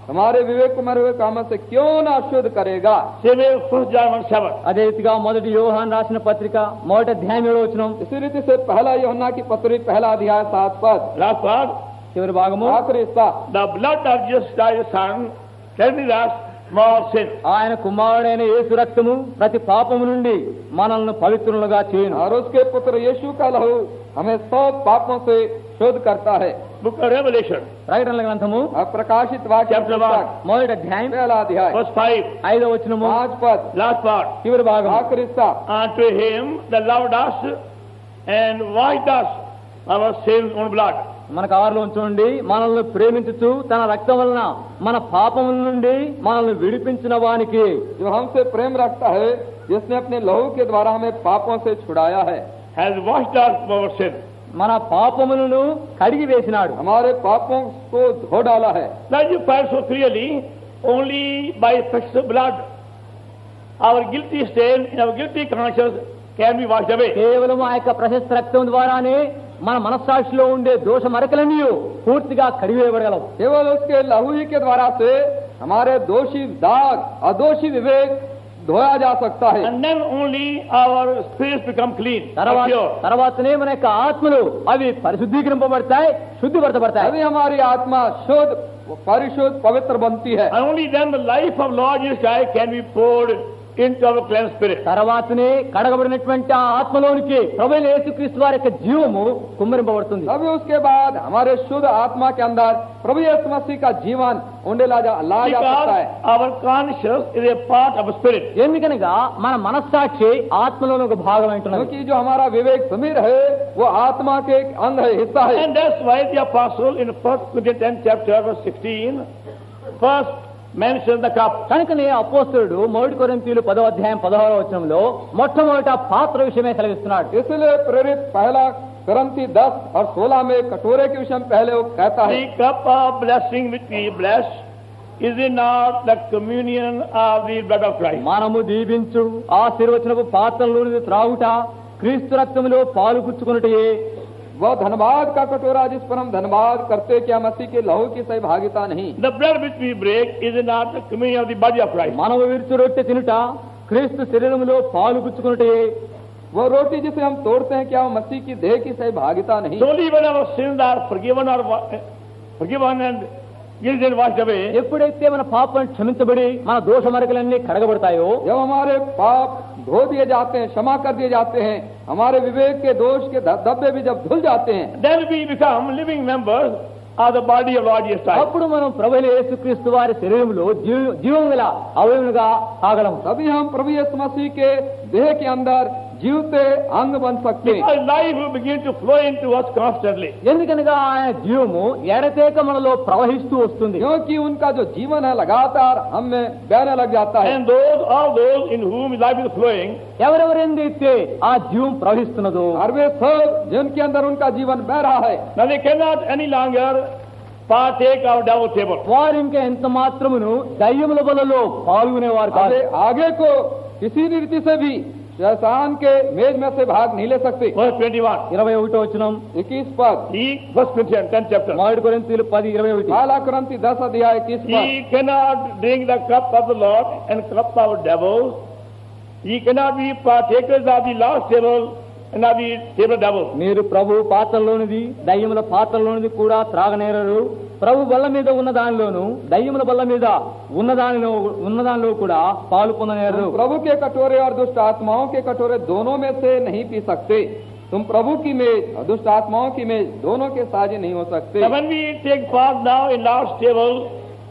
हमारे विवेक को मरे हुए कामों से क्यों ना शुद्ध करेगा. Same way, 1 John 1:7. అదే రీతిగా మొదటి యోహాను రాసిన పత్రిక 1వ అధ్యాయం 7వ వచనం. इसी रीति से पहला यूहन्ना की पत्री 1 अध्याय 7 पद. Last part, చివరి భాగము, आखिरी हिस्सा. the blood of Jesus Christ, His Son, cleanses us from all sin. ఆయన కుమారుడైన యేసు రక్తము ప్రతి పాపము నుండి మనల్ని పవిత్రులుగా చేయును. और उसके पुत्र यीशु का लहू हमें सब पापों से शुद्ध करता है. Book of Revelation, ప్రకటనల గ్రంథము और प्रकाशित वाक्य Chapter 1. మొదటి అధ్యాయం 1 अध्याय verse 5, 5వ వచనము, 5 पद. last part. చివరి భాగం. आखिरी हिस्सा. Unto him that loved us and washed us our sins on blood. మన కారులో ఉంచండి, మనల్ని ప్రేమించుచు తన రక్తం వలన మన పాపముల నుండి మనల్ని విడిపించిన వానికి, जो हमसे प्रेम रखता है, जिसने अपने लहू के द्वारा हमें पापों से छुड़ाया है, has washed us from our sin. మన పాపములను కడిగి వేసినాడు. हमारे पापों को धो डाला है. That you find so clearly, only by precious blood, our guilty stain in our guilty conscience can be washed away. కేవలం ఆ యొక్క ప్రశస్త రక్తం ద్వారానే మన మనస్సాక్షిలో ఉండే దోష మరకలన్నీ పూర్తిగా కడిగివేయబడగలవు. केवल उसके लहू ही के द्वारा से हमारे दोषी दाग, अदोषी विवेक धोया जा सकता है. And then only our spirits become clean, pure. తర్వాతనే మన యొక్క ఆత్మలు అవి పరిశుద్ధీకరింపబడతాయి, శుద్ధిపరచబడతాయి. तभी हमारी आत्मा शुद्ध, परिशुद्ध, पवित्र बनती है. And only then the life of Lord Jesus Christ can be poured into our cleansed spirit. తర్వాతనే కడగబడినటువంటి ఆ ఆత్మలోనికి ప్రభువైన యేసుక్రీస్తు వారి యొక్క జీవము కుమ్మరింపబడుతుంది. तभी उसके बाद हमारे शुद्ध आत्मा के अंदर प्रभु यीशु मसीह का जीवन उंडे लाया जा सकता है. Because our conscience is a part of a spirit. ఎందుకనగా మన మనస్సాక్షి ఆత్మలోని ఒక భాగం అంటున్నది. क्योंकि जो हमारा विवेक समीर है वो आत्मा के एक अंग है, हिस्सा है. And that's why the apostle in 1 Corinthians 10 chapter verse 16 first mentions the cup. కనుకనే అపోస్తలుడు 1 కొరింథీయులు 10వ అధ్యాయం 16వ వచనంలో మొట్టమొదట పాత్ర విషయమే సెలవిస్తున్నాడు. इसलिए प्रेरित पहला करंती 10 और 16 में कटोरे के विषय में पहले वो कहता है, The cup of blessing which we bless is it not the communion of the blood of Christ? మనము దీవించు ఆశీర్వచనపు పాత్రలోని త్రాగుట క్రీస్తు రక్తములో పాలు పుచ్చుకొనుటయే. वह धन्यवाद का कटोरा जिस पर हम धन्यवाद करते, क्या मसीह के लहू की सही भागीता नहीं. The bread which we break is it not the communion of the body of Christ? మనము విరుచు రొట్టె తినుట క్రీస్తు శరీరములో పాలు పుచ్చుకొనుటయే. वो रोटी जिसे हम तोड़ते हैं, क्या वो मसीह की देह की सही भागीता नहीं. So only when our sins are forgiven and guilt and washed away, ఎప్పుడైతే మన పాపం క్షమించబడి మన దోష మరకలన్నీ కడగబడతాయో, जब हमारे पाप धो दिए जाते हैं, क्षमा कर दिए जाते हैं, हमारे विवेक के दोष के धब्बे भी जब धुल जाते हैं, then we become living members of the body of Lord Jesus Christ. అప్పుడు మనం ప్రభువైన యేసుక్రీస్తు వారి శరీరంలో జీవం గల అవయవులుగా ఆగలం. तभी हम प्रभु यीशु मसीह के देह के अंदर जीवते अंग बन सकते हैं. Because life will begin to flow into us constantly. ఎందుకనగా ఆయన జీవము ఎడతెగక మనలో ప్రవహిస్తూ వస్తుంది. क्योंकि उनका जो जीवन है लगातार हम में बहने लग जाता है. And all those in whom life is flowing, ఎవరెవరైతే ఆ జీవం ప్రవహిస్తున్నదో और वे सब जिनके अंदर उनका जीवन बह रहा है, now they cannot any longer partake of devil table. వారు ఇంకా ఎంత మాత్రమును దయ్యముల బలలో పాల్గొనేవారు కాదు. आगे आगे को किसी भी रीति से भी शैतान के मेज में से भाग नहीं ले सकते. Verse 21. 21వ వచనం 21 पद. He, 1 Corinthians 10 chapter. మొదటి కొరింథీయులు 10:21. पहला कुरिन्थी 10 अध्याय 21 पद. He cannot drink the cup of the Lord and cup of devils. He cannot be partakers of the Lord's table and of the table of devils. మీరు ప్రభు పాత్రలోనిది దయ్యముల పాత్రలోనిది కూడా త్రాగనేరరు. ప్రభు బల్ల మీద ఉన్న దానిలోను దయ్యముల బల్ల మీద ఉన్నదానిలో కూడా పాలు పొందనేరరు. प्रभु के कटोरे और दुष्ट आत्माओं के कटोरे दोनों में से नहीं पी सकते. तुम प्रभु की मेज और दुष्ट आत्माओं की मेज दोनों के साझी नहीं हो सकते. So when we take part now in Lord's table,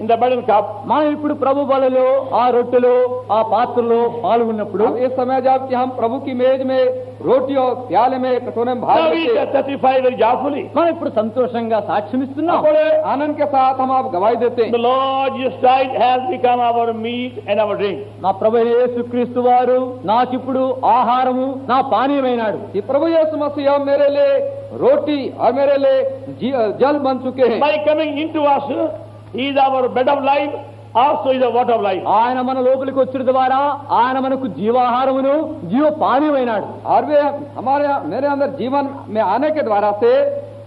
in the bread and cup, మనం ఇప్పుడు ప్రభు బలలో ఆ రొట్టెలో ఆ పాత్రలో పాల్గొన్నప్పుడు अब इस समय जब कि हम प्रभु की मेज में रोटी और प्याले में कटोरे में भाग now we लेते हैं, testify very joyfully. మనం ఇప్పుడు సంతోషంగా సాక్ష్యమిస్తున్నాం. बड़े आनंद के साथ हम आप गवाही देते हैं. The Lord Jesus Christ has become our meat and our drink. నా ప్రభువైన యేసుక్రీస్తు వారు నాకిప్పుడు ఆహారము నా పానీయమైనాడు. कि प्रभु यीशु मसीह अब मेरे लिए रोटी और मेरे लिए जल बन चुके हैं. By coming into us, He is our bread of life, also is the water of life. ఆయన మన లోపలికి వచ్చుట ద్వారా ఆయన మనకు జీవాహారమును జీవ పానీయమైనాడు. और वे मेरे अंदर जीवन में आने के द्वारा से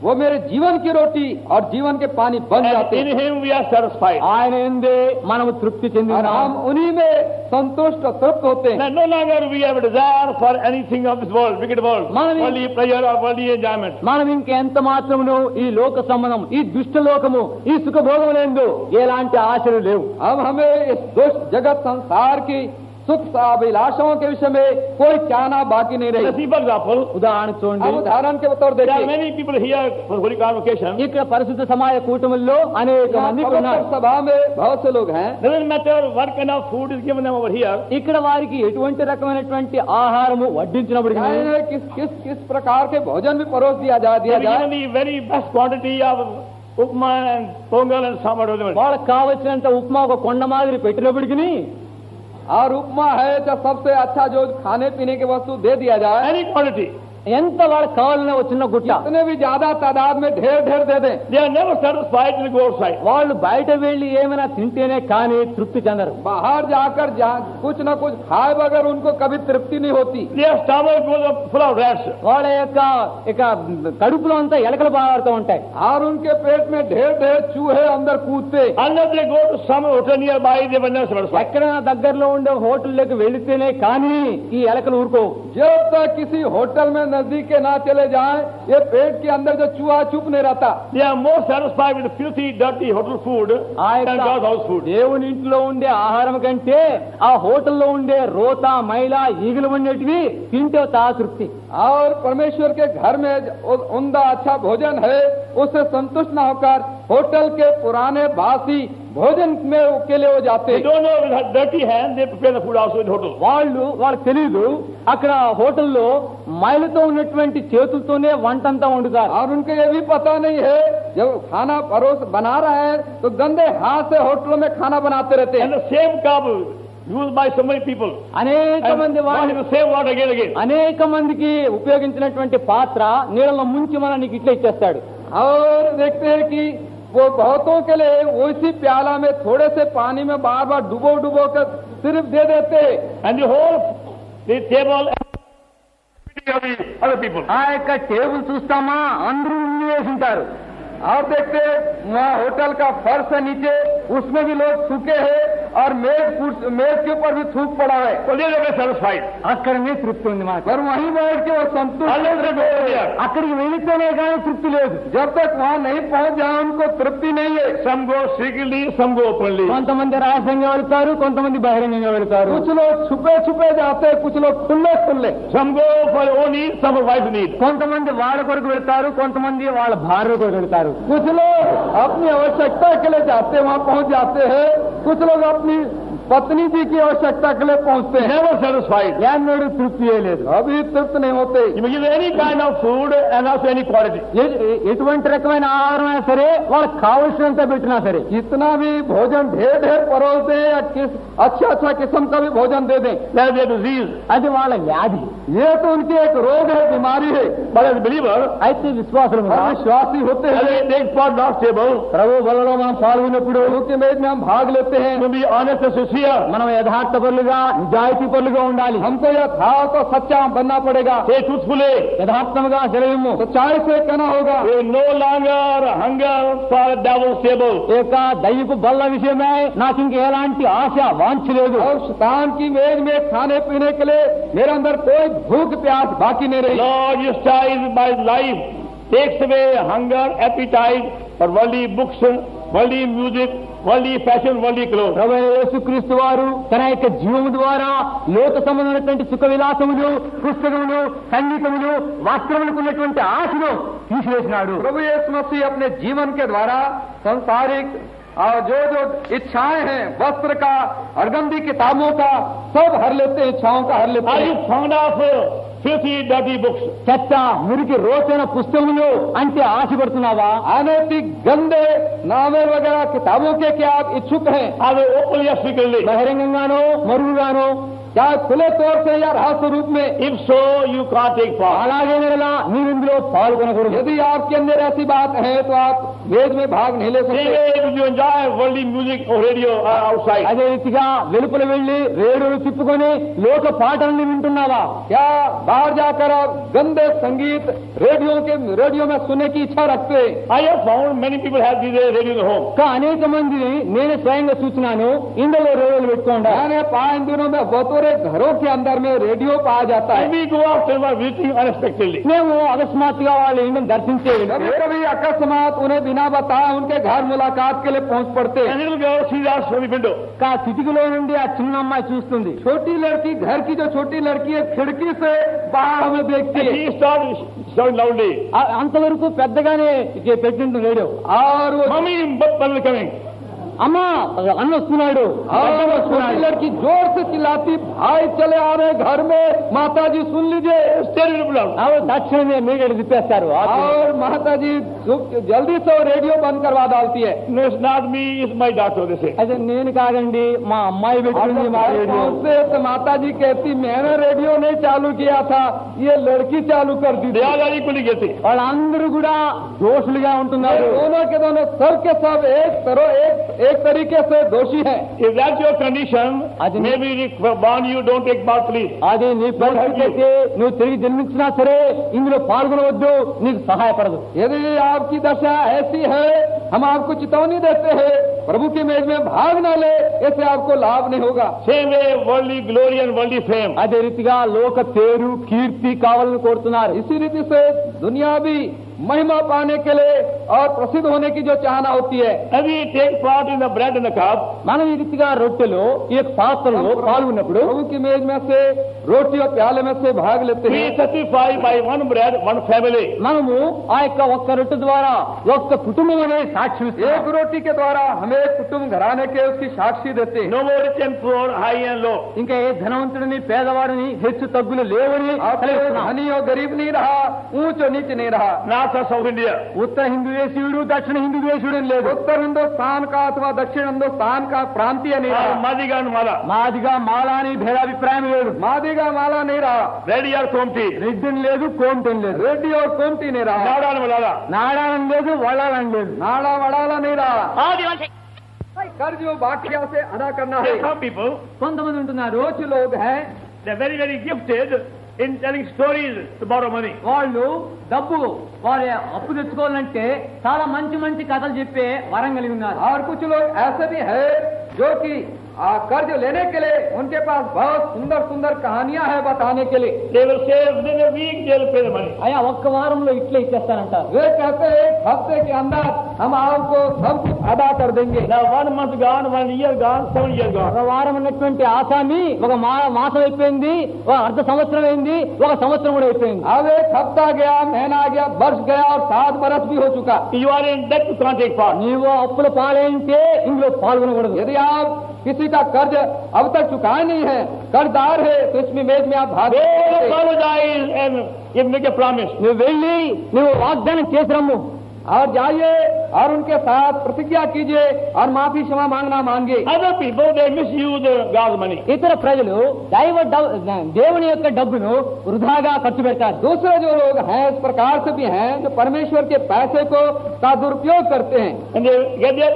वो मेरे जीवन की रोटी और जीवन के पानी बन And जाते in हैं. Him we are satisfied. ఆయన ఎందే మనము తృప్తి और చెందినాం. हम उन्हीं में संतुष्ट और तृप्त होते हैं. Now no longer we have a desire for anything of this world, wicked world, Manavi- worldly pleasure or worldly enjoyment. మనం ఇంకెంత మాత్రమును ఈ లోక సంబంధం ఈ దుష్ట లోకము ఈ సుఖభోగములందు ఎలాంటి ఆశలు లేవు. अब हमें इस दुष्ट जगत संसार की सुख अभिलाषाओं के विषय में कोई चाहना बाकी नहीं Let's रही. see, for example, ఉదాహరణ చూడండి. अब उदाहरण के तौर there are देखिए, many people here for holy convocation. ఇక్కడ పరిశుద్ధ సమాజ కూటముల్లో అనేక यहाँ మంది पवित्र ఉన్నారు. सभा में बहुत से लोग हैं. Doesn't matter what kind of food is given them over here. ఇక్కడ వారికి ఎటువంటి రకమైనటువంటి ఆహారము వడ్డించినప్పుడు चाहे इन्हें किस प्रकार के भोजन भी परोस दिया They जाए given the very best quantity of upma and pongal and sambar. వాళ్ళకి కావలసినంత ఉప్మా ఒక కొండ మాదిరి పెట్టినప్పటికీ और उपमा है तो सबसे अच्छा जो खाने पीने की वस्तु दे दिया जाए. Any quantity. ఎంత వాళ్ళకి కావాలనే వచ్చిన గుట్ట इतने भी ज्यादा तादाद में ढेर दे दें. They are never satisfied till they go outside. వాళ్ళు బయట వెళ్లి ఏమైనా తింటేనే కానీ తృప్తి చెందరు. बाहर जाकर कुछ न कुछ खाए बगैर उनको कभी तृप्ति नहीं होती. Their stomach goes up full of rats. వాళ్ళ యొక్క ఇక కడుపులో అంతా ఎలకలు బాడుతూ ఉంటాయి. और उनके पेट में ढेर चूहे अंदर कूदते. Unless they go to some hotel nearby, they will never satisfied. ఎక్కడైనా దగ్గరలో ఉండే హోటల్లోకి వెళితేనే కానీ ఈ ఎలకలు ఊరుకోవు. जब तक किसी होटल में नजदीक के ना चले जाएं, ये पेट के अंदर जो चूहा चुप नहीं रहता. They are more satisfied with filthy, dirty hotel food ఆ than యొక్క God's house food. దేవుని ఇంట్లో ఉండే ఆహారం కంటే ఆ హోటల్లో ఉండే రోత మైల ఈగలు ఉండేటివి తింటే తా తృప్తి. और परमेश्वर के घर में उमदा अच्छा भोजन है, उससे संतुष्ट न होकर होटल के पुराने बासी भोजन में के लिए वो जाते. They don't know with dirty hands, they prepare the food also in hotel. వాళ్ళకి తెలియదు అక్కడ హోటల్లో మైలతో ఉన్నటువంటి చేతులతోనే వంటంతా వండుతారు. और उनको ये भी पता नहीं है जब खाना बना रहा है तो गंदे हाथ से होटलों में खाना बनाते रहते हैं. And the same cup used by so many people. అనేక And మంది washing the same water again. అనేక మందికి ఉపయోగించినటువంటి పాత్ర నీళ్ళలో ముంచి మన నీకు ఇట్లా ఇచ్చేస్తాడు. और देखते हैं कि वो बहुतों के लिए उसी प्याला में थोड़े से पानी में बार बार डुबो कर सिर्फ दे देते. And the whole the table and of the other people. ఆ యొక్క టేబుల్ చూస్తామా అందరూ ఉమ్మి వేసి ఉంటారు. और देखते हैं वहाँ होटल का फर्श है नीचे, उसमें भी लोग सूखे हैं और मेज के ऊपर भी थूक पड़ा है, So they are satisfied. అక్కడనే తృప్తి ఉంది మాకు. पर वहीं बैठ के वो संतुष्ट Unless they go there. అక్కడికి వెళితేనే కానీ తృప్తి లేదు. जब तक वहाँ नहीं पहुँच जाए उनको तृप्ति नहीं है. Some go secretly, some go openly. కొంతమంది రహస్యంగా వెళ్తారు, కొంతమంది బహిరంగంగా వెళ్తారు. कुछ लोग छुपे छुपे जाते हैं, कुछ लोग खुले खुले. Some go for own need, some for wife need. కొంతమంది వాళ్ళ కొరకు వెళ్తారు, కొంతమంది వాళ్ళ భార్య కొరకు వెళ్తారు. कुछ लोग अपनी आवश्यकता के लिए जाते हैं, वहाँ पहुँच जाते हैं. कुछ लोग अपनी पत्नी जी की आवश्यकता के लिए पहुँचते हैं. Never satisfied. ఎన్నడూ తృప్తి లేదు. अभी तृप्त नहीं होते. You may give any kind of food and also any quality. ఎటువంటి రకమైన ఆహారం అయినా సరే వాళ్ళకి కావలసినంత పెట్టినా సరే, जितना भी भोजन ढेर ढेर परोस दें या अच्छा किस्म का भी भोजन दे दें, That is their disease. అది వాళ్ళ వ్యాధి. ये तो उनकी एक रोग है, बीमारी है. But as a believer, అయితే విశ్వాసులు और विश्वासी होते as हैं, they take part in Lord's table, ప్రభు బలలో మనం పాల్గొన్నప్పుడు प्रभु की मेज में हम भाग लेते हैं. to be honest and sincere, మనం యథార్థ పరులుగా, నిజాయితీ పరులుగా ఉండాలి. हमको यथार्थ और सच्चा बनना पड़ेगा. say truthfully, యథార్థముగా సెలవు. सच्चाई से कहना होगा. we no longer hunger for the devil's table. ఈ యొక్క దయ్యపు బల్ల విషయమై నాకు ఇంక ఎలాంటి ఆశ వాంఛ లేదు. और शैतान की मेज में खाने पीने के लिए मेरे अंदर कोई भूख प्यास बाकी नहीं रही. Lord, you strive by life, takes away hunger, appetite for worldly books, worldly music, worldly fashion, worldly clothes. ప్రభు యేసుక్రీస్తు వారు తన యొక్క జీవము ద్వారా లోక సంబంధమైనటువంటి సుఖ విలాసములు, పుస్తకములు, సంగీతములు, వస్త్రములకు ఉన్నటువంటి ఆశను తీసివేసినాడు. प्रभु यीशु मसीह अपने जीवन के द्वारा संसारिक और जो इच्छाएं हैं, वस्त्र का, अरगंदी किताबों का, सब हर लेते हैं, इच्छाओं का हर लेते Are हैं. you fond of filthy, dirty books? చెత్త, మురికి, రోచన పుస్తకములు అంటే ఆశపడుతున్నావా? अनैतिक गंदे नावे वगैरह किताबों के क्या आप इच्छुक हैं? Are they openly or secretly? బహిరంగంగానో మరుగుగానో, क्या खुले तौर से या रहस्य रूप में? If so, you can't take part. అలాగే నెల మీరు ఇందులో పాల్గొనకూడదు. यदि आपके अंदर ऐसी बात है तो आप वेद में भाग नहीं ले Same सकते. way, if you enjoy worldly music or radio outside, అదే రీతిగా వెలుపల వెళ్లి రేడియోలు తిప్పుకొని లోక పాటల్ని వింటున్నావా? क्या बाहर जाकर आप गंदे संगीत रेडियो में सुनने की इच्छा रखते हैं? I have found many people have these radio in home. అనేక మందిని నేనే స్వయంగా చూసినాను, ఇందులో రేడియోలు పెట్టుకోండి. मैंने 5 दिनों में बहुतोरे घरों के अंदर में रेडियो पाया जाता है. And we go after visiting unexpectedly. మేము అకస్మాత్తుగా వాళ్ళ ఇంటిని దర్శించేది. कभी कभी अकस्मात उन्हें बिना बताए उनके घर मुलाकात के लिए पहुंच पड़ते हैं. And little girl sees us from the window. కిటికీలో నుండి ఆ చిన్న అమ్మాయి చూస్తుంది. छोटी लड़की, घर की जो छोटी लड़की है, खिड़की से बाहर हमें देखती And है. she starts shouting loudly, అంతవరకు పెద్దగానే పెట్టిండు రేడియో. और वो Mommy, but coming. అమ్మా అన్న వస్తున్నాడు. और वो छोटी लड़की जोर से चिल्लाती, भाई चले आ रहे घर में, माता जी सुन लीजिए. ఆవిడ తక్షణమే మీడియా తిప్పేస్తారు. और माता जी जल्दी से वो रेडियो बंद करवा डालती है. No, it's not me, it's my daughter, they say. అదే నేను కాదండి, మా అమ్మాయి పెట్టింది మా రేడియో. से तो माता जी कहती, मैंने रेडियो नहीं चालू किया था, ये लड़की चालू कर दी थी. They all are equally guilty. వాళ్ళందరూ కూడా దోషులుగా ఉంటున్నారు. दोनों के दोनों सब के सब एक तरीके से दोषी है. If that's your condition, Ajay. maybe we warn you, don't take part, please. అది నీ పరిస్థితి అయితే నువ్వు తిరిగి జన్మించినా సరే ఇందులో పాల్గొనవద్దు, నీకు సహాయపడదు. यदि आपकी दशा ऐसी है, हम आपको चेतावनी देते हैं, प्रभु की मेज में भाग न ले, इससे आपको लाभ नहीं होगा. Same way, worldly glory and worldly fame. అదే రీతిగా లోక పేరు, కీర్తి కావాలని కోరుతున్నారు. इसी रीति से दुनियावी महिमा पाने के लिए और प्रसिद्ध होने की जो चाहना होती है. And we take part in the bread and the cup. మనం ఈ రీతిగా రొట్టెలో ఈ యొక్క పాత్రలో పాల్గొన్నప్పుడు प्रभु की मेज में से रोटी और प्याले में से भाग लेते We हैं. certify by one bread, one family. మనము ఆ యొక్క ఒక్క రొట్టె ద్వారా ఒక్క కుటుంబం అనే సాక్షి एक रोटी के द्वारा हमें एक कुटुंब घराने के उसकी साक्षी देते हैं. No more rich and poor, high and low. ఇంకా ఏ ధనవంతుడిని పేదవాడిని హెచ్చు తగ్గులు లేవని आप తెలియజేస్తున్నాం. धनी और गरीब नहीं रहा, ऊंच और नीच नहीं रहा. North or South India. ఉత్తర హిందూ దేశీయుడు, దక్షిణ హిందూ దేశీయుడు అని లేదు. उत्तर हिंदुस्तान का अथवा दक्षिण हिंदुस्तान का प्रांतीय नहीं Or रहा. Madiga and Mala. మాదిగా మాలాని భేదాభిప్రాయం లేదు. मादिगा माला नहीं रहा. Reddy or Komti. రెడ్డిని లేదు, కోమటని లేదు. रेड्डी और कोमटी नहीं रहा. Nada and Malala. నాడాలని లేదు, వడాలని లేదు. नाड़ा वड़ाला नहीं रहा. All the ones. कर्ज जो बाकिया से अदा करना है. There are some people, కొంతమంది ఉంటున్నారు, कुछ लोग हैं they're very, very gifted in telling stories to borrow money. వాళ్ళు డబ్బు వారి అప్పు తెచ్చుకోవాలంటే చాలా మంచి మంచి కథలు చెప్పే వరం కలిగి ఉన్నారు. और कुछ लोग ऐसे भी है जो कि कर्ज लेने के लिए उनके पास बहुत सुंदर सुंदर कहानियां हैं बताने के लिए। They will say within a week they will pay the money. అయ్యా ఒక్క వారంలో ఇట్లా ఇచ్చేస్తానంటారు. वे कहते हैं एक हफ्ते के अंदर हम आपको सब कुछ अदा कर देंगे। Now 1 month gone, 1 year gone, 7 years ఒక gone. వారం ఉన్నటువంటి ఆసామి ఒక మాసం అయిపోయింది, ఒక అర్ధ సంవత్సరం అయింది, ఒక సంవత్సరం కూడా అయిపోయింది. अब एक हफ्ता गया, महीना गया, वर्ष गया और 7 बरस भी हो चुका। You are in debt, you can't take part. నీవు అప్పుల పాలైంటే ఇందులో పాల్గొనకూడదు. यदि आप किसी का कर्ज अब तक चुकाए नहीं है, कर्जदार है, तो इसमें मेज में आप भाग They नहीं सकते। apologize and you make a promise. నువ్వు వెళ్ళి నువ్వు వాగ్దానం చేసి రమ్ము. और जाइए और उनके साथ प्रतिज्ञा कीजिए और माफी क्षमा मांगना मांगिए। Other people, they misuse God's money. ఇతర ప్రజలు దేవుని యొక్క డబ్బును వృధాగా ఖర్చు పెడతారు. दूसरे जो लोग हैं इस प्रकार से भी हैं जो परमेश्वर के पैसे को का दुरुपयोग करते हैं। And they get their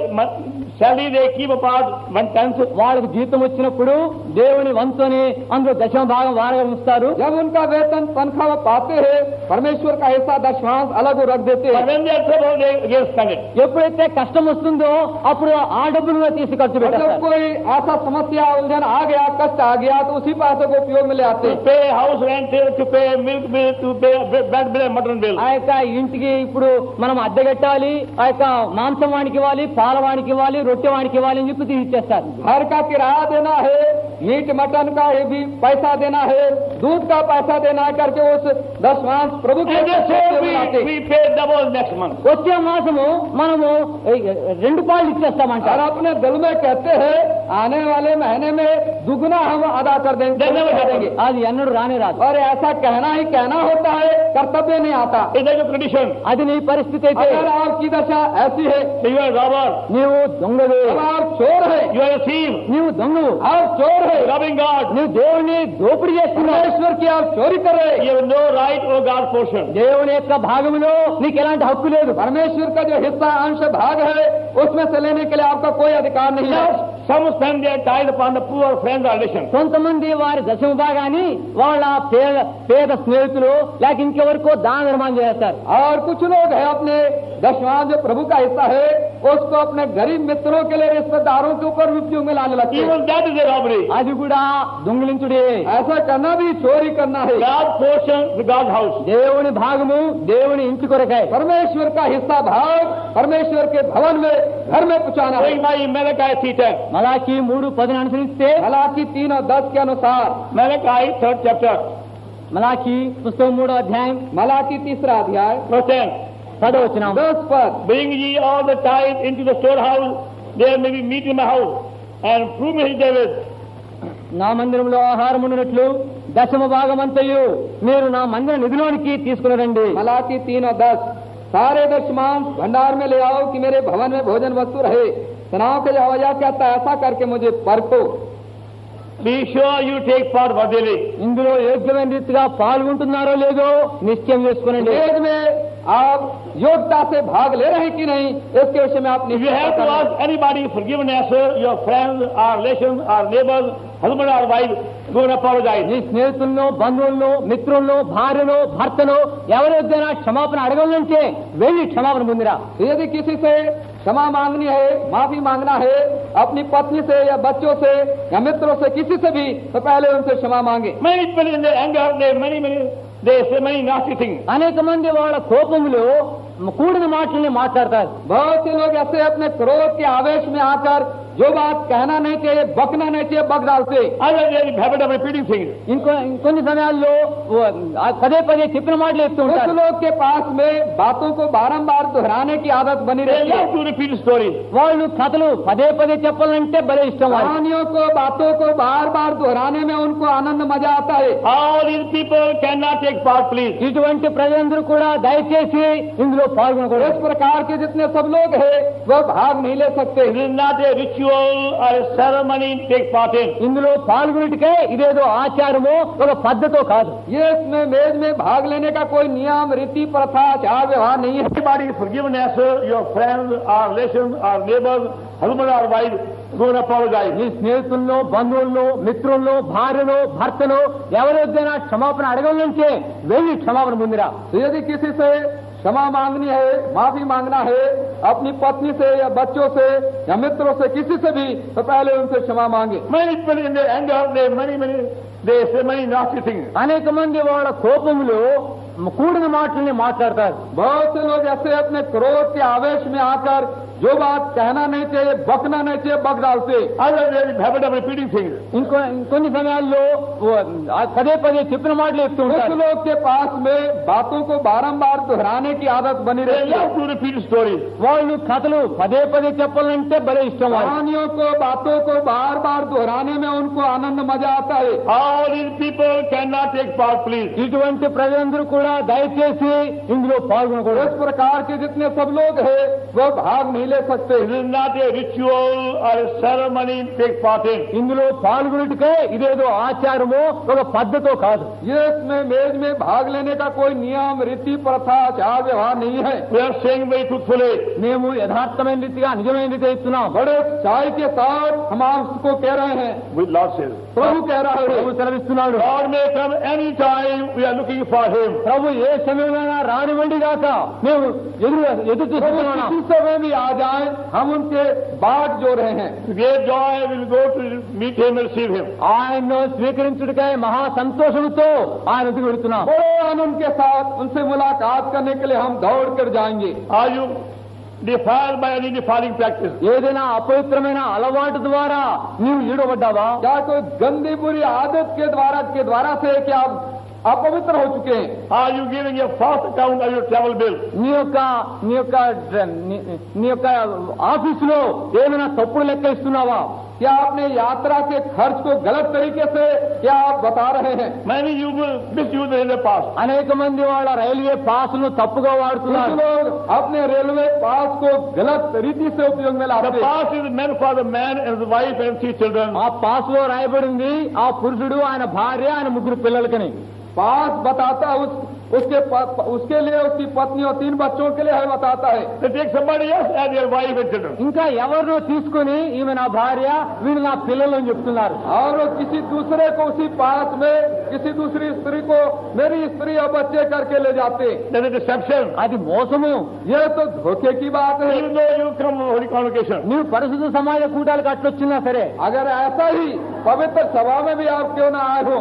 salary, they keep apart 1/10. వాళ్ళకి జీతం వచ్చినప్పుడు దేవుని వంతుని అందులో దశమ భాగం వారగా ఉంచుతారు. जब उनका वेतन तनख्वाह पाते हैं परमेश्वर का हिस्सा दशमांश अलग वो रख देते But हैं। when they are trouble, they spend it. ఎప్పుడైతే కష్టం వస్తుందో అప్పుడు ఆ డబ్బును తీసి ఖర్చు जब పెడతారు. कोई ऐसा समस्या उलझन आ गया, कष्ट आ गया, तो उसी पैसे को उपयोग में ले आते To हैं। pay house rent, to pay milk bill, to pay bread bill and mutton bill. ఆ యొక్క ఇంటికి ఇప్పుడు మనం అద్దె కట్టాలి, ఆ యొక్క మాంసం వానికి ఇవ్వాలి, పాల వానికి ఇవ్వాలి, రొట్టె వానికి ఇవ్వాలి అని చెప్పి తీసిచ్చేస్తారు. घर का किराया देना है, मीट मटन का ये भी पैसा देना है, दूध का पैसा देना है करके उस दशमांश प्रभु के And they say में लाते हैं। we pay double next month. వచ్చే మాసము మనము 2 పాలు ఇచ్చేస్తామంటారు. और अपने दिल में कहते हैं आने वाले महीने में दुगना हम अदा कर देंगे। అది ఎన్నడూ రానే రాదు. और ऐसा कहना ही कहना होता है, कर्तव्य नहीं आता। It is a condition. అది నీ పరిస్థితి అయితే अगर आपकी दशा ऐसी है, You are a robber. నీవు దొంగవే, अब आप चोर है, You are a thief. నీవు దొంగవు, आप चोर है, Robbing God. నువ్వు దేవుని దోపిడీ చేస్తున్నావు. परमेश्वर की आप चोरी कर रहे हैं। You have no right over God's portion. దేవుని యొక్క భాగంలో నీకు ఎలాంటి హక్కు లేదు. परमेश्वर का जो हिस्सा अंश भाग है उसमें से लेने के लिए आपका कोई अधिकार नहीं है। Some spend their tithe upon the poor friends or relations. కొంతమంది వారి దశమ భాగాన్ని వాళ్ళ పేద స్నేహితులు లేక ఇంకెవరికో దాన ధర్మాన్ని చేస్తారు. और कुछ लोग हैं अपने दशमांश जो प्रभु का हिस्सा है उसको अपने गरीब मित्रों के लिए रिश्तेदारों के ऊपर उपयोग में लाने लगते हैं। Even that is a robbery. అది కూడా దొంగిలించుడే. ऐसा करना भी चोरी करना है। God's portion is God's house. దేవుని భాగము దేవుని ఇంటి కొరకై. परमेश्वर का हिस्सा भाग परमेश्वर के भवन में घर में पहुंचाना है। Going by Malachi 3:10. మలాకి 3:10 అనుసరిస్తే हालांकि 3 और 10 के अनुसार Malachi 3rd chapter. మలాకి పుస్తకం 3వ అధ్యాయం मलाकी 3रा अध्याय Verse 10. 10వ వచనం. 10 पद। Bring ye all the tithe into the storehouse, there may be meat in my house, and prove me David. నా మందిరంలో ఆహారం ఉన్నట్లు దశమ భాగమంతయు మీరు నా మందిర నిధిలోనికి తీసుకుని రండి. मलाकी 3 और 10 सारे दशमांश भंडार में ले आओ कि मेरे भवन में भोजन वस्तु रहे। तनाव के यहोवा कहता है ऐसा करके मुझे परखो। Be sure you take part worthily. ఇందులో యోగ్యమైన రీతిగా పాల్గొంటున్నారో లేదో నిశ్చయం చేసుకోనండి. वेद में आप योग्यता से भाग ले रहे हैं कि नहीं इसके विषय में आप If you have to ask anybody forgiveness, your friends, our relations, our neighbors, husband or wife, go and apologize. నీ స్నేహితులను, బంధువులను, మిత్రులను, భార్యను, భర్తను ఎవరైనా క్షమాపణ అడగాలంటే వెళ్ళి క్షమాపణ పొందిరా. यदि किसी से क्षमा मांगनी है, माफी मांगना है, अपनी पत्नी से या बच्चों से या मित्रों से किसी से भी, तो पहले उनसे क्षमा मांगे। Many people in their anger, they say many nasty things. అనేక మంది వాళ్ళ కోపంలో కూడిన మాటల్ని మాట్లాడతారు. बहुत से लोग ऐसे अपने क्रोध के आवेश में आकर जो बात कहना नहीं चाहिए, बकना नहीं चाहिए, बक डालते। Others they have a habit of repeating things. ఇంకొన్ని సమయాల్లో పదే పదే చెప్పిన మాటలు చెప్తూ कुछ ఉంటారు. लोग के पास में बातों को बारंबार दोहराने की आदत बनी They रहती है। love to repeat stories. వాళ్ళు కథలు పదే పదే చెప్పాలంటే భలే ఇష్టం వాళ్ళకి. कहानियों को, बातों को बार बार दोहराने में उनको आनंद मजा आता है। All these people cannot take part, please. ఇటువంటి ప్రజలందరూ కూడా దయచేసి ఇందులో इस పాల్గొనకూడదు. प्रकार के जितने सब लोग हैं वह भाग नहीं ले सकते। It is not a ritual or a ceremony to take part in. ఇందులో పాల్గొనటికే ఇదేదో ఆచారమో ఒక పద్ధతో కాదు. ये इसमें मेज में भाग लेने का कोई नियम, रीति, प्रथा, आचार व्यवहार नहीं है। Anybody's forgiveness, your friends, our relations, our neighbors, husband or wife, go and apologize. నీ స్నేహితుల్లో, బంధువుల్లో, మిత్రుల్లో, భార్యను, భర్తను ఎవరైనా క్షమాపణ అడగాలంటే వెళ్ళి క్షమాపణ పొందిరా. तो यदि किसी से क्षमा मांगनी है, माफी मांगना है अपनी पत्नी से या बच्चों से या मित्रों से, किसी से भी, तो पहले उनसे क्षमा मांगे। Many people in their anger, they say many nasty things. అనేక మంది వాళ్ళ కోపంలో కూడిన మాటల్ని మాట్లాడతారు. बहुत से लोग ऐसे अपने क्रोध के आवेश में आकर जो बात कहना नहीं चाहिए, बकना नहीं चाहिए, बक डालते। Others they have a habit of repeating things. ఇంకొన్ని సమయాల్లో పదే పదే చెప్పిన మాటలు చెప్తూ कुछ ఉంటారు. लोग के पास में बातों को बारंबार दोहराने की आदत बनी They रहती है। love to repeat stories. వాళ్ళు కథలు పదే పదే చెప్పాలంటే భలే ఇష్టం వాళ్ళకి. कहानियों को, बातों को बार बार दोहराने में उनको आनंद मजा आता है। All these people cannot take part, please. ఇటువంటి ప్రజలందరూ కూడా దయచేసి ఇందులో పాల్గొనకూడదు. इस प्रकार के जितने सब लोग हैं वो भाग नहीं ले सकते। It is not a ritual or a ceremony to take part in. ఇందులో పాల్గొనటకే ఇదేదో ఆచారమో ఒక పద్ధతో కాదు. ये इसमें मेज में भाग लेने का कोई नियम, रीति, प्रथा, आचार व्यवहार नहीं है। We are saying very truthfully. మేము యథార్థమైన రీతిగా నిజమైన రీతిగా ఇస్తున్నాం. बड़े चाय के साथ हम आपको कह रहे हैं, With Lord says. प्रभु कह रहा है, ప్రభు సెలవిస్తున్నాడు. God may come any time. We are looking for Him. ప్రభు ఏ సమయమైనా రానివ్వండి కాక మేము ఎదురు प्रभु చూస్తున్నాం. किसी समय भी आ जाए, हम उनके बाट जो रहे हैं। Great joy will go to meet Him and receive Him. ఆయన్ను స్వీకరించుటకై మహా సంతోషంతో ఆయన ఎదుగు వెళుతున్నాం. बड़े आनंद के साथ उनसे मुलाकात करने के लिए हम दौड़ कर जाएंगे। Are you defiled by any defiling practice? ఏదైనా అపవిత్రమైన అలవాటు ద్వారా నీవు ఈడబడ్డావా? क्या कोई गंदी बुरी आदत के द्वारा से क्या आप अपवित्र हो चुके हैं? Are you giving a false account of your travel bill? నీ యొక్క ఆఫీసులో ఏమైనా తప్పుడు లెక్క ఇస్తున్నావా? क्या आपने यात्रा के खर्च को गलत तरीके से क्या आप बता रहे हैं? Many you will misuse it in the past. అనేక మంది వాళ్ళ రైల్వే పాసును తప్పుగా कुछ వాడుతున్నారు. लोग अपने रेलवे पास को गलत रीति से उपयोग में The लाते हैं। pass is meant for the man and his wife and 3 children. ఆ పాస్ లో రాయబడింది ఆ పురుషుడు, ఆయన భార్య, ఆయన ముగ్గురు పిల్లలకని. पास बताता उसके लिए उसकी पत्नी और 3 बच्चों के लिए है बताता है। They take somebody else as their wife and children. ఇంకా ఎవరినో తీసుకుని ఈమె నా భార్య, వీళ్ళు నా పిల్లలు అని చెప్తున్నారు. और वो किसी दूसरे को उसी पास में किसी दूसरी स्त्री को मेरी स्त्री और बच्चे करके ले जाते। That is deception. అది మోసము. ये तो धोखे की बात है। Even though you come from holy convocation. నీవు పరిశుద్ధ సమాజ కూటాలకు అట్లొచ్చినా సరే, अगर ऐसा ही पवित्र सभा में भी आप क्यों ना आए हो,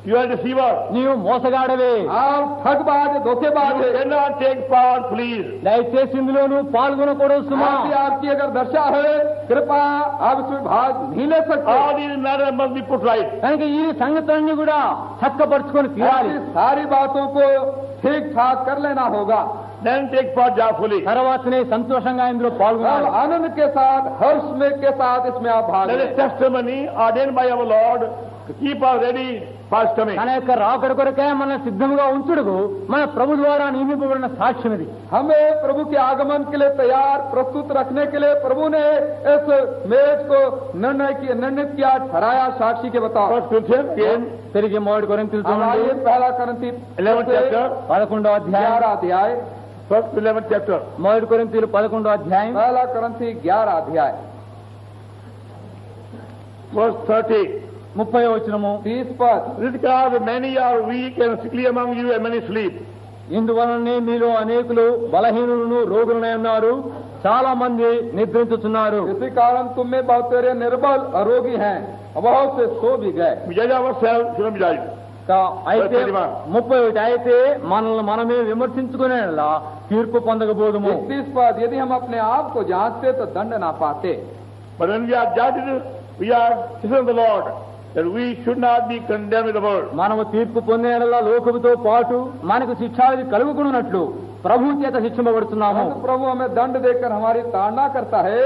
You are a deceiver. నీవు మోసగాడవే. आप ठगबाज धोखेबाज You है। cannot take part, please. దయచేసి ఇందులో నువ్వు పాల్గొనకూడదు సుమా. आपकी अगर दशा है, कृपा आप इसमें भाग नहीं ले सकते। All these matters must be put right. కనుక ఈ సంగతులన్నీ కూడా చక్కపరుచుకొని తీరాలి. ऐसी सारी बातों को ठीक ठाक कर लेना होगा। Then take part joyfully. తర్వాతనే సంతోషంగా ఇందులో और పాల్గొనాలి. आनंद के साथ, हर्ष में के साथ इसमें आप भाग That लें। is testimony ordained by our Lord to keep us ready for His coming. తన యొక్క రాకడ కొరకే మన సిద్ధంగా ఉంచుడుకు మన ప్రభు ద్వారా నియమింపబడిన సాక్ష్యం ఇది. हमें प्रभु के आगमन के लिए तैयार प्रस्तुत रखने के लिए प्रभु ने इस मेज को निर्णित किया, ठहराया, साक्षी के बताओ। 1 Corinthians again, తిరిగి 1 కొరింథీయులు अब आइए पहला करंती 11th chapter. 11వ అధ్యాయం. 11 अध्याय, 1st 11th chapter. 1 కొరింథీయులు 11వ అధ్యాయం पहला करंती 11 अध्याय, Verse 30. 30వ వచనము. 30 पद। This because many are weak and sickly among you and many sleep. ఇందువలనే మీలో అనేకులు బలహీనులను రోగులనే ఉన్నారు, చాలా మంది నిద్రించుతున్నారు. इसी कारण तुम में बहुत तेरे निर्बल अरोगी हैं, बहुत से सो भी गए। We judge ourselves, shouldn't be judged. అయితే 31 అయితే మనల్ని మనమే విమర్శించుకునేలా తీర్పు పొందకపోదుము. 31 पद, यदि हम अपने आप को जांचते तो दंड ना पाते। But when we are judged, we are children of the Lord, that we should not be condemned with the world. మనము తీర్పు పొందేలా లోకముతో పాటు మనకు శిక్షావిధి కలుగుకున్నట్లు ప్రభు చేత శిక్షింపబడుతున్నాము. परंतु प्रभु हमें दंड देकर हमारी ताड़ना करता है,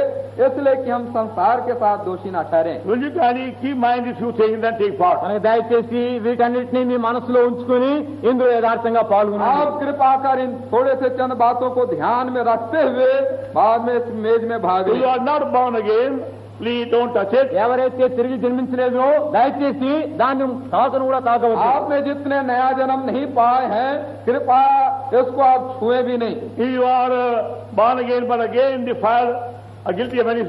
इसलिए कि हम संसार के साथ दोषी न ठहरें। Will you kindly keep mind these few things and take part? మనకి దయచేసి వీటన్నిటినీ మీ మనసులో ఉంచుకొని ఇందులో యథార్థంగా పాల్గొనాలి. आप कृपा कर इन थोड़े से चंद बातों को ध्यान में रखते हुए बाद में इस मेज में भाग If you लें। are not born again, please don't touch it. ఎవరైతే తిరిగి జన్మించలేదో దయచేసి దాన్ని తాకను కూడా తాకవద్దు. आपने जितने नया जन्म नहीं पाए हैं, कृपा इसको आप छुए भी नहीं। If you are born again but again defiled, are guilty of any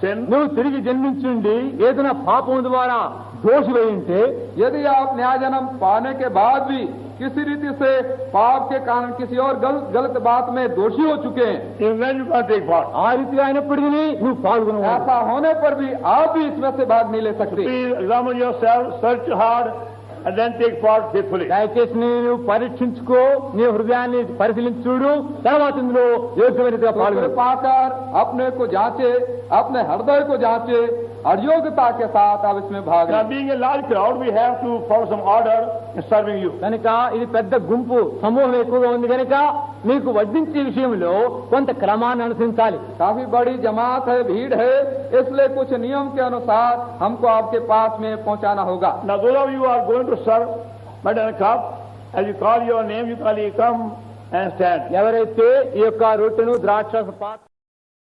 sin, నువ్వు తిరిగి జన్మించుండి ఏదైనా పాపం ద్వారా దోషులై ఉంటే, यदि आप नया जन्म पाने के बाद भी किसी रीति से पाप के कारण किसी और गलत बात में दोषी हो चुके हैं, even then you can't take part. ఆ రీతిగా అయినప్పటికీ నువ్వు పాల్గొనవు. ऐसा होने पर भी आप भी इसमें से भाग नहीं ले सकते. Please examine yourself, search hard, and then take part faithfully. దయచేసి నువ్వు పరీక్షించుకో, నీ హృదయాన్ని పరిశీలించి చూడు, తర్వాత ఇందులో యోగ్యమైన రీతిగా పాల్గొను. पाकर अपने को जांचे, अपने हृदय को जांचे और योग्यता के साथ आप इसमें भाग Now, लें. being a large crowd, we have to follow some order in serving you. కనుక ఇది పెద్ద గుంపు సమూహం ఎక్కువగా ఉంది కనుక మీకు వడ్డించే విషయంలో కొంత క్రమాన్ని అనుసరించాలి. काफी बड़ी जमात है, भीड़ है, इसलिए कुछ नियम के अनुसार हमको आपके पास में पहुंचाना होगा. Now, those of you who are going to serve bread and cup, as you call your name, you call, you come and stand. ఎవరైతే ఈ యొక్క రొట్టెను ద్రాక్ష పాత్ర